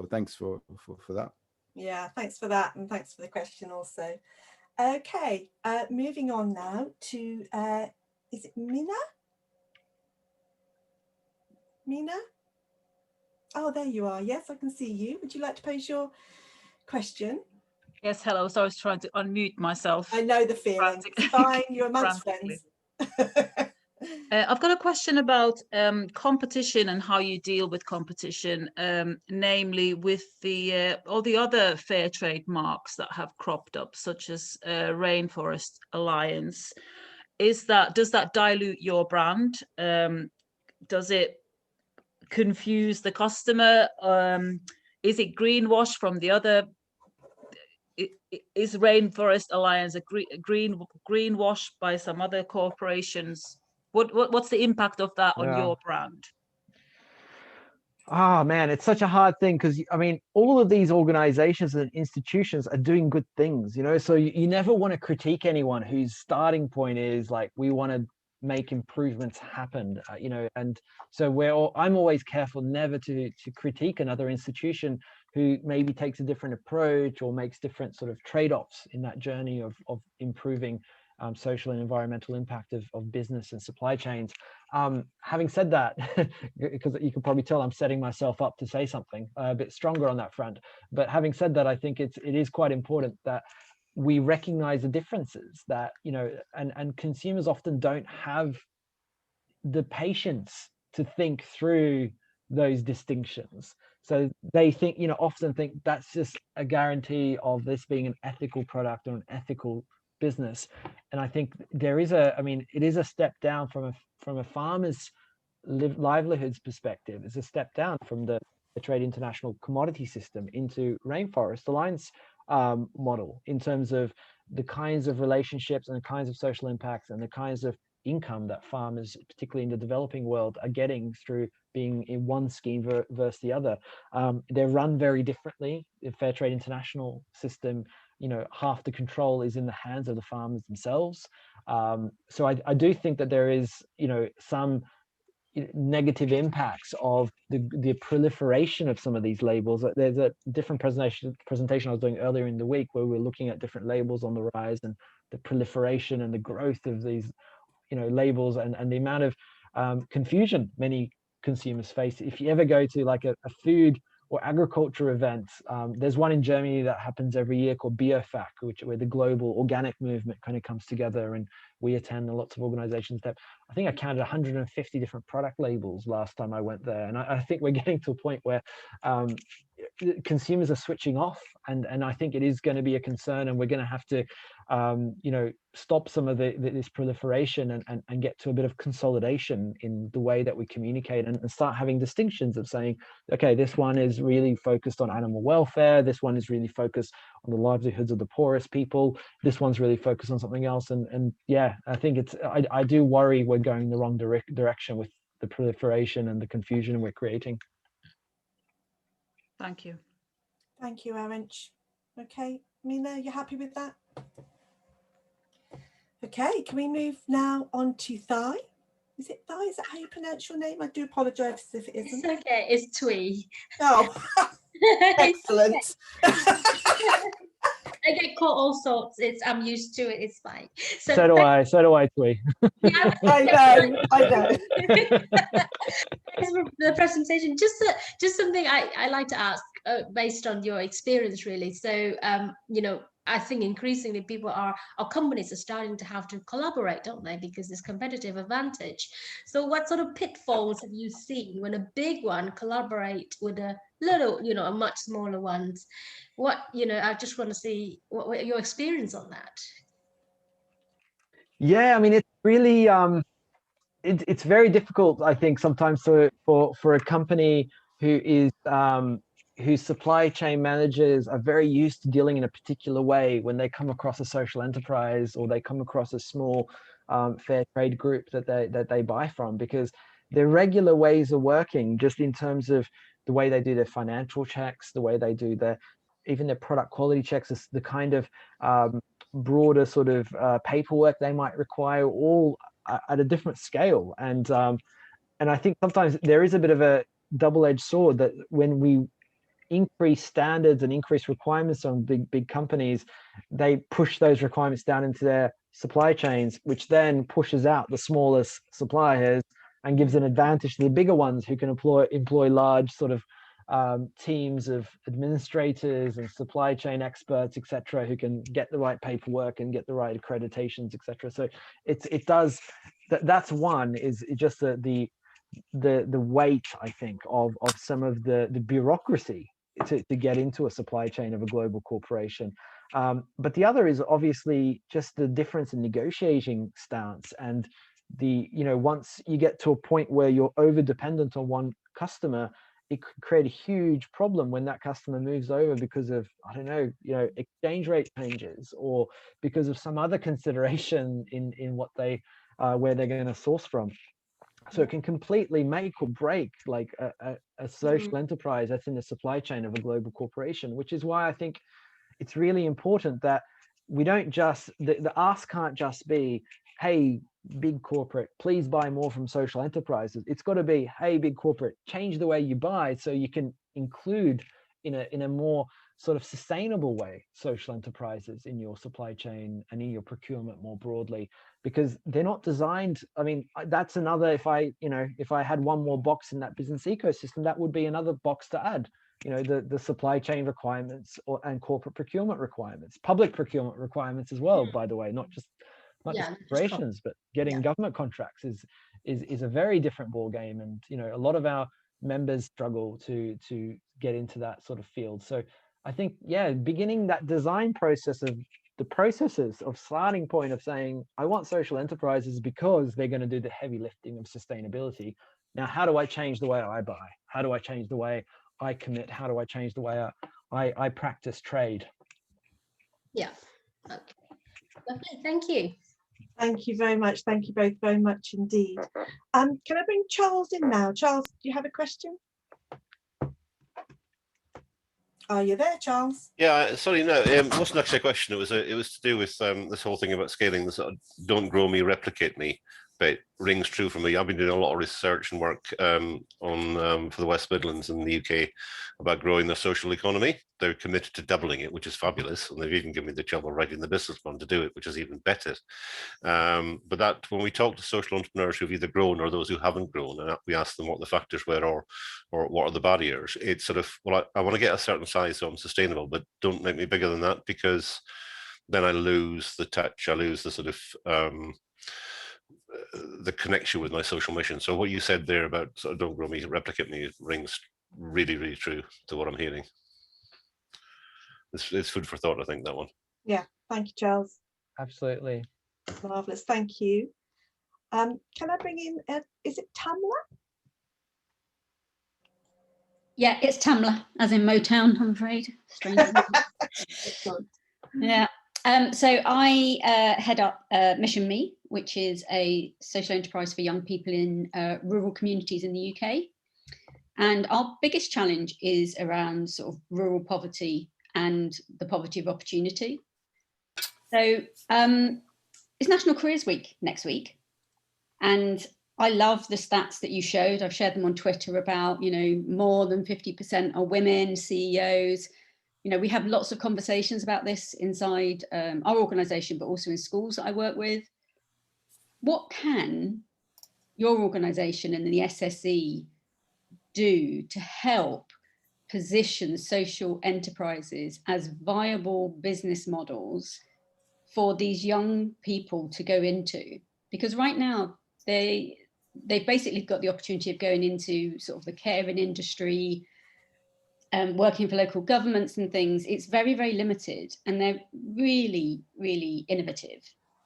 G: thanks for that.
C: Yeah, thanks for that, and thanks for the question also. Okay, moving on now to is it Mina? Mina? Oh, there you are. Yes, I can see you. Would you like to pose your question?
H: Yes, hello. So I was trying to unmute myself.
C: I know the feeling. It's fine. You're amongst friends.
H: I've got a question about competition and how you deal with competition, namely with the all the other fair trade marks that have cropped up, such as Rainforest Alliance. Does that dilute your brand? Does it confuse the customer? Is it greenwash from the other? Is Rainforest Alliance a greenwash by some other corporations? What's the impact of that on your brand?
B: Ah, man, it's such a hard thing because I mean, all of these organizations and institutions are doing good things, you know, so you never want to critique anyone whose starting point is like, we want to make improvements happen, you know, and so I'm always careful never to critique another institution who maybe takes a different approach or makes different sort of trade-offs in that journey of improving social and environmental impact of business and supply chains. Having said that, because you can probably tell I'm setting myself up to say something a bit stronger on that front, but having said that, I think it is quite important that we recognize the differences that, you know, and consumers often don't have the patience to think through those distinctions. So they think, you know, often think that's just a guarantee of this being an ethical product or an ethical business. And I think there is it is a step down from a farmer's livelihoods perspective. It's a step down from the Trade International commodity system into Rainforest Alliance model in terms of the kinds of relationships and the kinds of social impacts and the kinds of income that farmers, particularly in the developing world, are getting through being in one scheme versus the other. They're run very differently. The Fair Trade International system, you know, half the control is in the hands of the farmers themselves. So I do think that there is, you know, some negative impacts of the proliferation of some of these labels. There's a different presentation I was doing earlier in the week where we're looking at different labels on the rise and the proliferation and the growth of these, you know, labels and the amount of confusion many consumers face. If you ever go to like a food or agriculture event, there's one in Germany that happens every year called BioFAC, where the global organic movement kind of comes together, and we attend lots of organizations that I think I counted 150 different product labels last time I went there. And I think we're getting to a point where consumers are switching off, and I think it is going to be a concern, and we're going to have to you know, stop some of this proliferation and get to a bit of consolidation in the way that we communicate and start having distinctions of saying, okay, this one is really focused on animal welfare, this one is really focused on the livelihoods of the poorest people, this one's really focused on something else. And yeah, I think I do worry we're going the wrong direction with the proliferation and the confusion we're creating.
H: Thank you.
C: Thank you, Erinch. Okay, Mina, you happy with that? Okay, can we move now on to Thai? Is it Thai? Is that how you pronounce your name? I do apologise if it isn't.
I: It's okay, it's Tui.
C: Oh, excellent.
I: I get called all sorts. I'm used to it. It's fine.
B: So do I, Tui.
I: Yeah,
C: I know.
I: Thanks for the presentation. Just something I like to ask based on your experience, really. So, you know, I think increasingly our companies are starting to have to collaborate, don't they? Because there's competitive advantage. So what sort of pitfalls have you seen when a big one collaborate with a little, you know, a much smaller ones? What, you know, I just want to see what your experience on that.
B: Yeah, I mean, it's really it's very difficult, I think, sometimes for a company who is whose supply chain managers are very used to dealing in a particular way when they come across a social enterprise or they come across a small fair trade group that they buy from, because their regular ways of working, just in terms of the way they do their financial checks, the way they do even their product quality checks, is the kind of broader sort of paperwork they might require, all at a different scale. And I think sometimes there is a bit of a double-edged sword that when we increase standards and increase requirements on big companies, they push those requirements down into their supply chains, which then pushes out the smallest suppliers and gives an advantage to the bigger ones who can employ large sort of teams of administrators and supply chain experts, etc., who can get the right paperwork and get the right accreditations, etc. So it does that's one, is just the weight, I think, of some of the bureaucracy to get into a supply chain of a global corporation. But the other is obviously just the difference in negotiating stance, and once you get to a point where you're over dependent on one customer, it could create a huge problem when that customer moves over because of, I don't know, exchange rate changes, or because of some other consideration in what they where they're going to source from. So it can completely make or break like a social enterprise that's in the supply chain of a global corporation, which is why I think it's really important that we don't just, the ask can't just be, hey, big corporate, please buy more from social enterprises. It's got to be, hey, big corporate, change the way you buy so you can include in a more sort of sustainable way social enterprises in your supply chain and in your procurement more broadly, because they're not designed. I mean, that's another, if I had one more box in that business ecosystem, that would be another box to add. The supply chain requirements and corporate procurement requirements, public procurement requirements as well, by the way, not just corporations, but getting government contracts is a very different ball game. And a lot of our members struggle to get into that sort of field. So I think, beginning that design process of the processes of starting point of saying, I want social enterprises because they're going to do the heavy lifting of sustainability. Now, how do I change the way I buy? How do I change the way I commit? How do I change the way I practice trade?
I: Yeah. Okay. Lovely. Thank you.
C: Thank you very much. Thank you both very much indeed. Can I bring Charles in now? Charles, do you have a question? Are you there, Charles?
J: Yeah, sorry, no, it wasn't actually a question. It was to do with this whole thing about scaling. The sort of don't grow me, replicate me bit rings true for me. I've been doing a lot of research and work for the West Midlands in the UK about growing the social economy. They're committed to doubling it, which is fabulous, and they've even given me the job of writing the business plan to do it, which is even better. But that when we talk to social entrepreneurs who've either grown or those who haven't grown, and we ask them what the factors were or what are the barriers, it's sort of, well, I want to get a certain size so I'm sustainable, but don't make me bigger than that, because then I lose the touch, I lose the sort of the connection with my social mission. So what you said there about sort of don't grow me, replicate me, rings really, really true to what I'm hearing. It's food for thought, I think, that one.
C: Yeah, thank you, Charles.
B: Absolutely.
C: Marvellous, thank you. Can I bring in, is it Tamla?
K: Yeah, it's Tamla, as in Motown, I'm afraid. Strange. Yeah. So I head up Mission Me, which is a social enterprise for young people in rural communities in the UK. And our biggest challenge is around sort of rural poverty and the poverty of opportunity. So it's National Careers Week next week. And I love the stats that you showed. I've shared them on Twitter about, more than 50% are women CEOs. We have lots of conversations about this inside our organisation, but also in schools that I work with. What can your organisation and the SSE do to help position social enterprises as viable business models for these young people to go into? Because right now, they've basically got the opportunity of going into sort of the caring industry, working for local governments and things. It's very, very limited, and they're really, really innovative.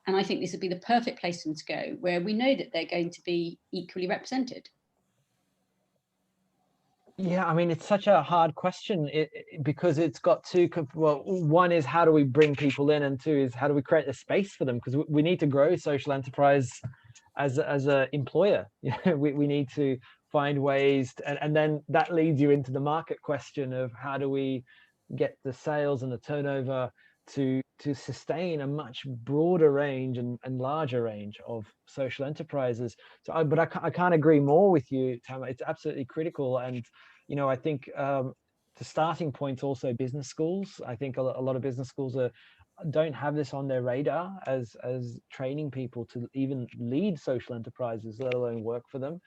K: And I think this would be the perfect place for them to go, where we know that they're going to be equally represented.
B: Yeah, I mean, it's such a hard question because it's got two, well, one is how do we bring people in, and two is how do we create a space for them? Because we need to grow social enterprise as an employer. We need to find ways and then that leads you into the market question of how do we get the sales and the turnover to sustain a much broader range and larger range of social enterprises. So I can't agree more with you, Tam. It's absolutely critical. And I think the starting point also business schools. I think a lot of business schools don't have this on their radar as training people to even lead social enterprises, let alone work for them.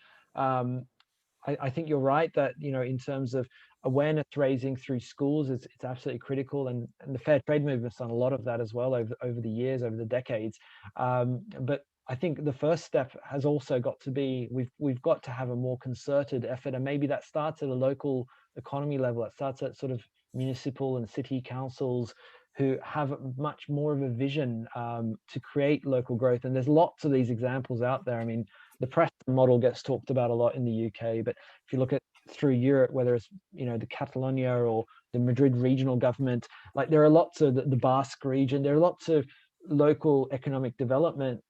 B: I think you're right that in terms of awareness raising through schools, it's absolutely critical, and the fair trade movement's done a lot of that as well over the years, over the decades. But I think the first step has also got to be, we've got to have a more concerted effort, and maybe that starts at a local economy level. It starts at sort of municipal and city councils who have much more of a vision to create local growth. And there's lots of these examples out there. I mean, the Preston model gets talked about a lot in the UK, but if you look at through Europe, whether it's, you know, the Catalonia or the Madrid regional government, like there are lots of the Basque region, there are lots of local economic development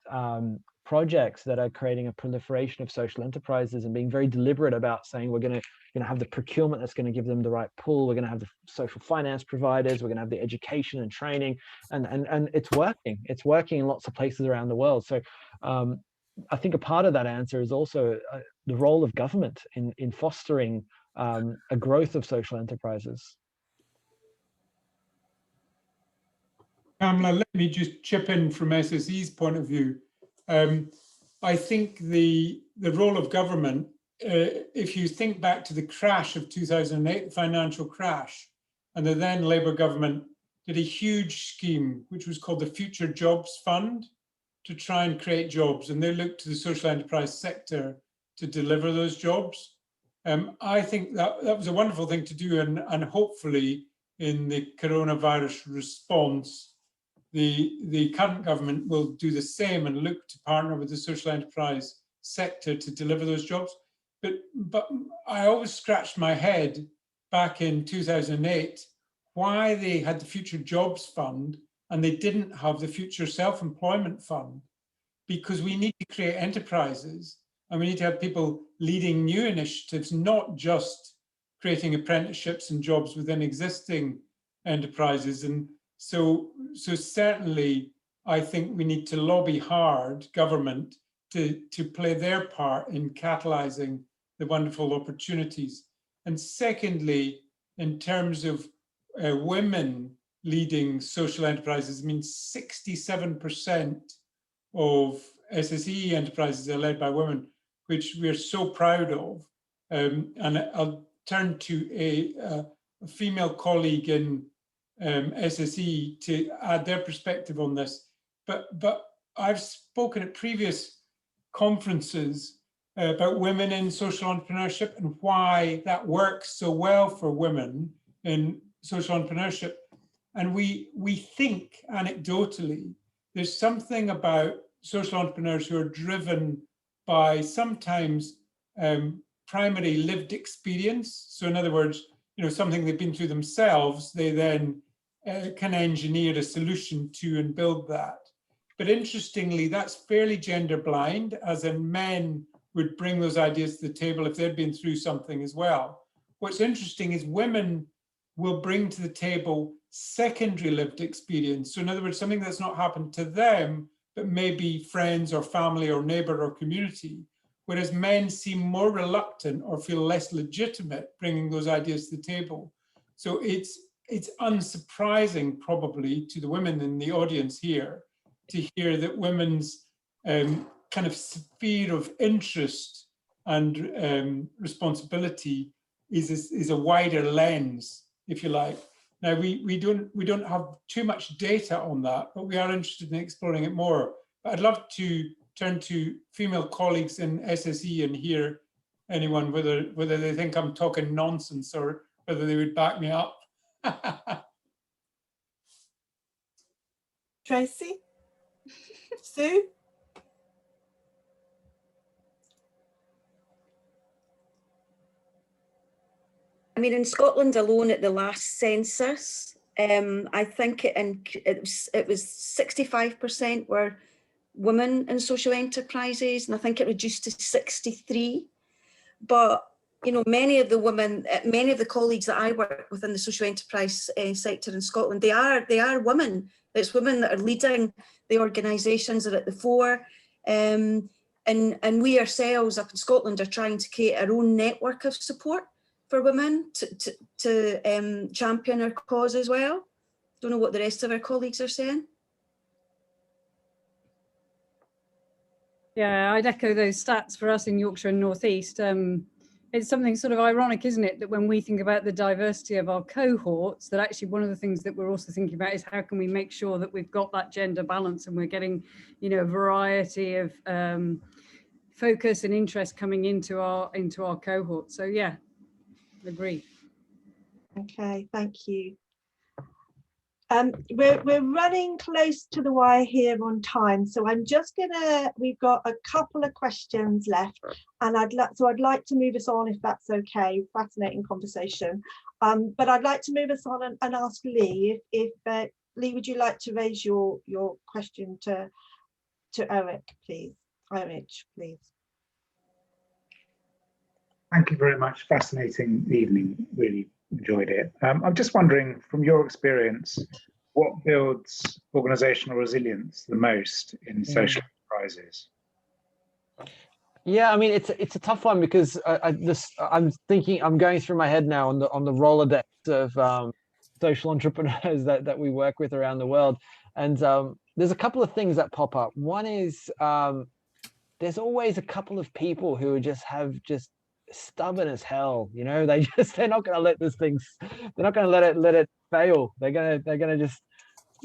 B: projects that are creating a proliferation of social enterprises and being very deliberate about saying we're going to have the procurement that's going to give them the right pull, we're going to have the social finance providers, we're going to have the education and training, and it's working in lots of places around the world. So I think a part of that answer is also the role of government in fostering a growth of social enterprises.
E: Pamela, let me just chip in from SSE's point of view. I think the role of government, if you think back to the crash of 2008, the financial crash, and the then Labour government did a huge scheme, which was called the Future Jobs Fund, to try and create jobs. And they looked to the social enterprise sector to deliver those jobs. I think that was a wonderful thing to do. And hopefully in the coronavirus response, the current government will do the same and look to partner with the social enterprise sector to deliver those jobs. But I always scratched my head back in 2008 why they had the Future Jobs Fund and they didn't have the Future Self-Employment Fund, because we need to create enterprises and we need to have people leading new initiatives, not just creating apprenticeships and jobs within existing enterprises. And so certainly, I think we need to lobby hard, government, to play their part in catalyzing the wonderful opportunities. And secondly, in terms of women leading social enterprises, I mean, 67% of SSE enterprises are led by women, which we're so proud of. And I'll turn to a female colleague in SSE to add their perspective on this. But I've spoken at previous conferences about women in social entrepreneurship and why that works so well for women in social entrepreneurship. And we think anecdotally, there's something about social entrepreneurs who are driven by sometimes primary lived experience. So in other words, you know, something they've been through themselves, they then can engineer a solution to and build that. But interestingly, that's fairly gender blind, as in men would bring those ideas to the table if they'd been through something as well. What's interesting is women will bring to the table secondary lived experience. So in other words, something that's not happened to them, but maybe friends or family or neighbor or community, whereas men seem more reluctant or feel less legitimate bringing those ideas to the table. So it's unsurprising probably to the women in the audience here to hear that women's kind of sphere of interest and responsibility is a wider lens, if you like. Now we don't have too much data on that, but we are interested in exploring it more. But I'd love to turn to female colleagues in SSE and hear anyone whether they think I'm talking nonsense or whether they would back me up.
C: Tracy? Sue?
L: I mean, in Scotland alone at the last census, I think it was 65% were women in social enterprises, and I think it reduced to 63. But you know, many of the colleagues that I work with in the social enterprise sector in Scotland, they are women. It's women that are leading the organisations, are at the fore, and we ourselves up in Scotland are trying to create our own network of support for women to champion our cause as well. Don't know what the rest of our colleagues are saying.
M: Yeah, I'd echo those stats for us in Yorkshire and North East. it's something sort of ironic, isn't it, that when we think about the diversity of our cohorts, that actually one of the things that we're also thinking about is how can we make sure that we've got that gender balance and we're getting, you know, a variety of focus and interest coming into our cohort. So yeah, agree.
C: Okay, thank you. We're running close to the wire here on time, so I'm just we've got a couple of questions left, and I'd like to move us on if that's okay. Fascinating conversation, but I'd like to move us on and ask Lee if Lee, would you like to raise your question to Erinch, please? Erinch, please.
N: Thank you very much. Fascinating evening. Really enjoyed it. I'm just wondering, from your experience, what builds organizational resilience the most in social enterprises?
B: Yeah, I mean, it's a tough one because I'm going through my head now on the Rolodex of social entrepreneurs that we work with around the world, and there's a couple of things that pop up. One is there's always a couple of people who just stubborn as hell, you know. They're not going to let this thing, they're not going to let it fail. They're gonna just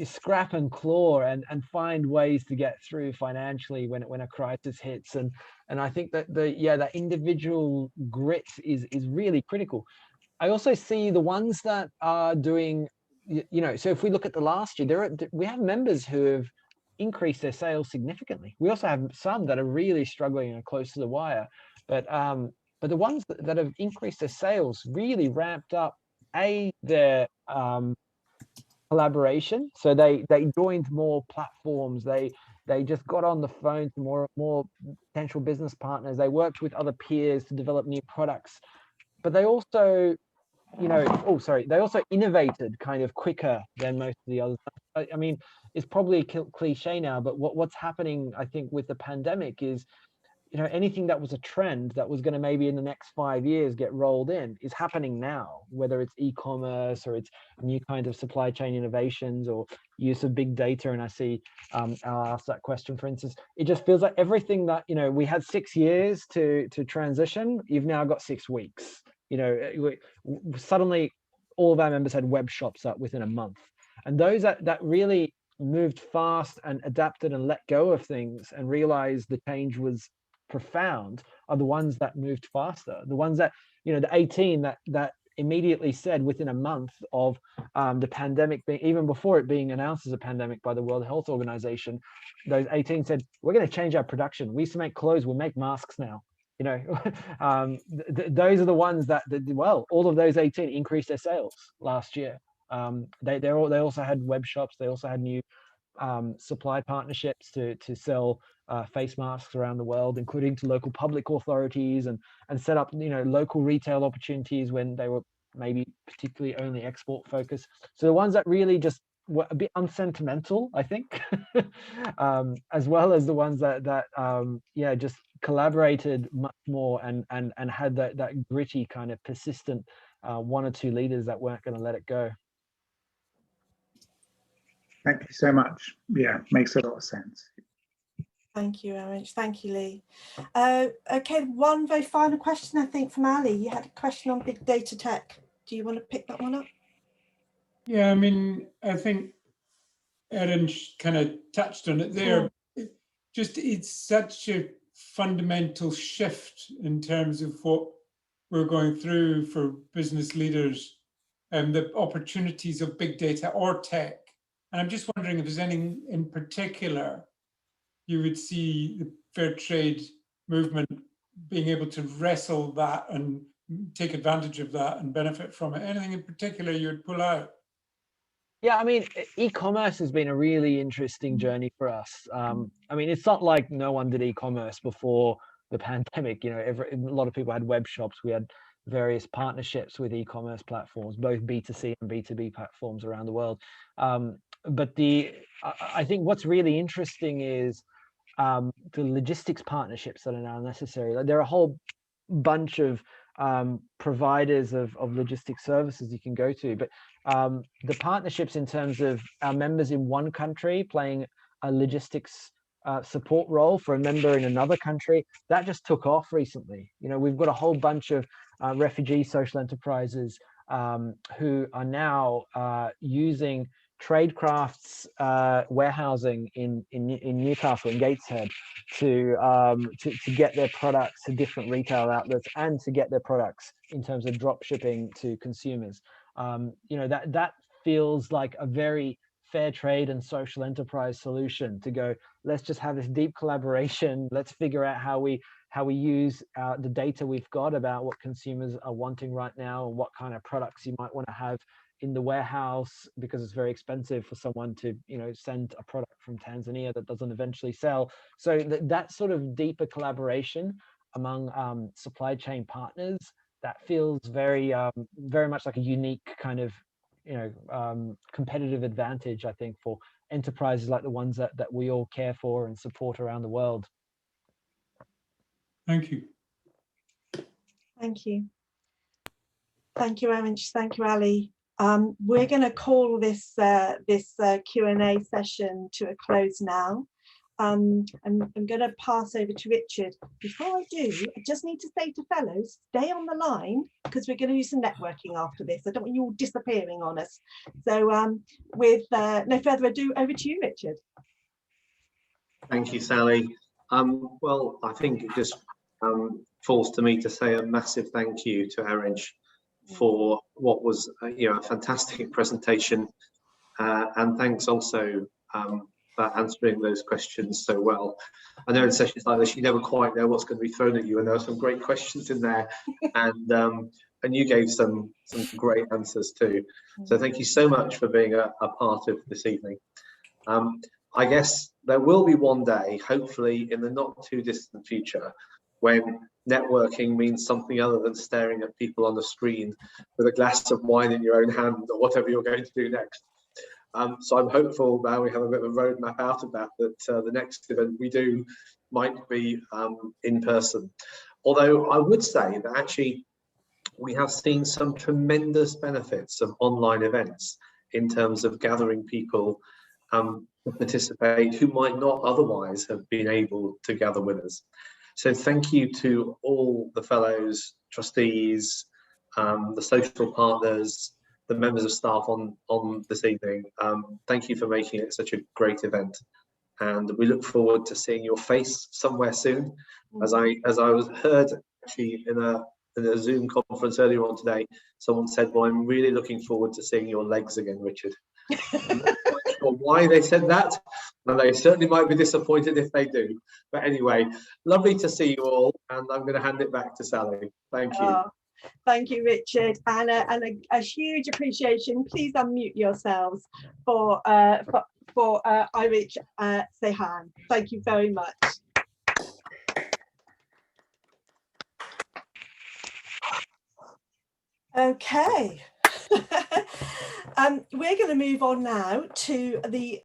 B: scrap and claw and find ways to get through financially when a crisis hits. And I think that that individual grit is really critical. I also see the ones that are doing, you know, so if we look at the last year, we have members who have increased their sales significantly. We also have some that are really struggling and close to the wire, but the ones that have increased their sales really ramped up their collaboration. So they joined more platforms. They just got on the phone to more potential business partners. They worked with other peers to develop new products, but they also, you know, they also innovated kind of quicker than most of the others. I mean, it's probably a cliche now, but what's happening, I think, with the pandemic is, you know, anything that was a trend that was going to maybe in the next 5 years get rolled in is happening now, whether it's e-commerce or it's new kinds of supply chain innovations or use of big data. And I see, I'll ask that question, for instance, it just feels like everything that, you know, we had 6 years to transition, you've now got 6 weeks. You know, suddenly all of our members had web shops up within a month. And those that really moved fast and adapted and let go of things and realized the change was profound are the ones that moved faster. The ones that, you know, the 18 that immediately said within a month of the pandemic being, even before it being announced as a pandemic by the World Health Organization, those 18 said, we're going to change our production. We used to make clothes, we'll make masks now. You know, those are the ones that well, all of those 18 increased their sales last year. They also had web shops. They also had new supply partnerships to sell face masks around the world, including to local public authorities, and set up, you know, local retail opportunities when they were maybe particularly only export focused. So the ones that really just were a bit unsentimental, I think, as well as the ones that just collaborated much more and had that gritty kind of persistent one or two leaders that weren't going to let it go.
N: Thank you so much. Yeah, makes a lot of sense.
C: Thank you, Erinch. Thank you, Lee. Okay, one very final question, I think, from Ali. You had a question on big data tech. Do you want to pick that one up?
E: Yeah, I mean, I think Erinch kind of touched on it there. It's such a fundamental shift in terms of what we're going through for business leaders and the opportunities of big data or tech. And I'm just wondering if there's anything in particular you would see the fair trade movement being able to wrestle that and take advantage of that and benefit from it. Anything in particular you would pull out?
B: Yeah, I mean, e-commerce has been a really interesting journey for us. I mean, it's not like no one did e-commerce before the pandemic. You know, a lot of people had web shops. We had various partnerships with e-commerce platforms, both B2C and B2B platforms around the world. But I think what's really interesting is the logistics partnerships that are now necessary. Like, there are a whole bunch of providers of logistics services you can go to, but the partnerships in terms of our members in one country playing a logistics support role for a member in another country, that just took off recently. You know, we've got a whole bunch of refugee social enterprises who are now using Tradecraft's warehousing in Newcastle, in Gateshead, to get their products to different retail outlets and to get their products in terms of drop shipping to consumers. You know, that feels like a very fair trade and social enterprise solution to go, let's just have this deep collaboration. Let's figure out how we use the data we've got about what consumers are wanting right now and what kind of products you might want to have in the warehouse, because it's very expensive for someone to, you know, send a product from Tanzania that doesn't eventually sell. So that sort of deeper collaboration among supply chain partners, that feels very much like a unique kind of, you know, competitive advantage, I think, for enterprises like the ones that we all care for and support around the world.
E: Thank you.
C: Thank you. Thank you, Erinch. Thank you, Ali. We're going to call this Q&A session to a close now. I'm going to pass over to Richard. Before I do, I just need to say to fellows, stay on the line, because we're going to do some networking after this. I don't want you all disappearing on us. So with no further ado, over to you, Richard.
A: Thank you, Sally. Well, I think it just falls to me to say a massive thank you to Erinch for what was you know, a fantastic presentation, and thanks also for answering those questions so well. I know in sessions like this you never quite know what's going to be thrown at you, and there are some great questions in there, and you gave some great answers too. So thank you so much for being a part of this evening. I guess there will be one day, hopefully in the not too distant future, when networking means something other than staring at people on the screen with a glass of wine in your own hand or whatever you're going to do next. So I'm hopeful now we have a bit of a roadmap out of that, that the next event we do might be in person. Although I would say that actually we have seen some tremendous benefits of online events in terms of gathering people to participate who might not otherwise have been able to gather with us. So thank you to all the fellows, trustees, the social partners, the members of staff on this evening. Thank you for making it such a great event, and we look forward to seeing your face somewhere soon. As I was heard actually in a Zoom conference earlier on today, someone said, well, I'm really looking forward to seeing your legs again, Richard. I'm not quite sure why they said that, and they certainly might be disappointed if they do. But anyway, lovely to see you all, and I'm going to hand it back to Sally. Thank you.
C: Oh, thank you, Richard, and a huge appreciation. Please unmute yourselves for Erinch Sahan. Thank you very much. Okay. We're going to move on now to the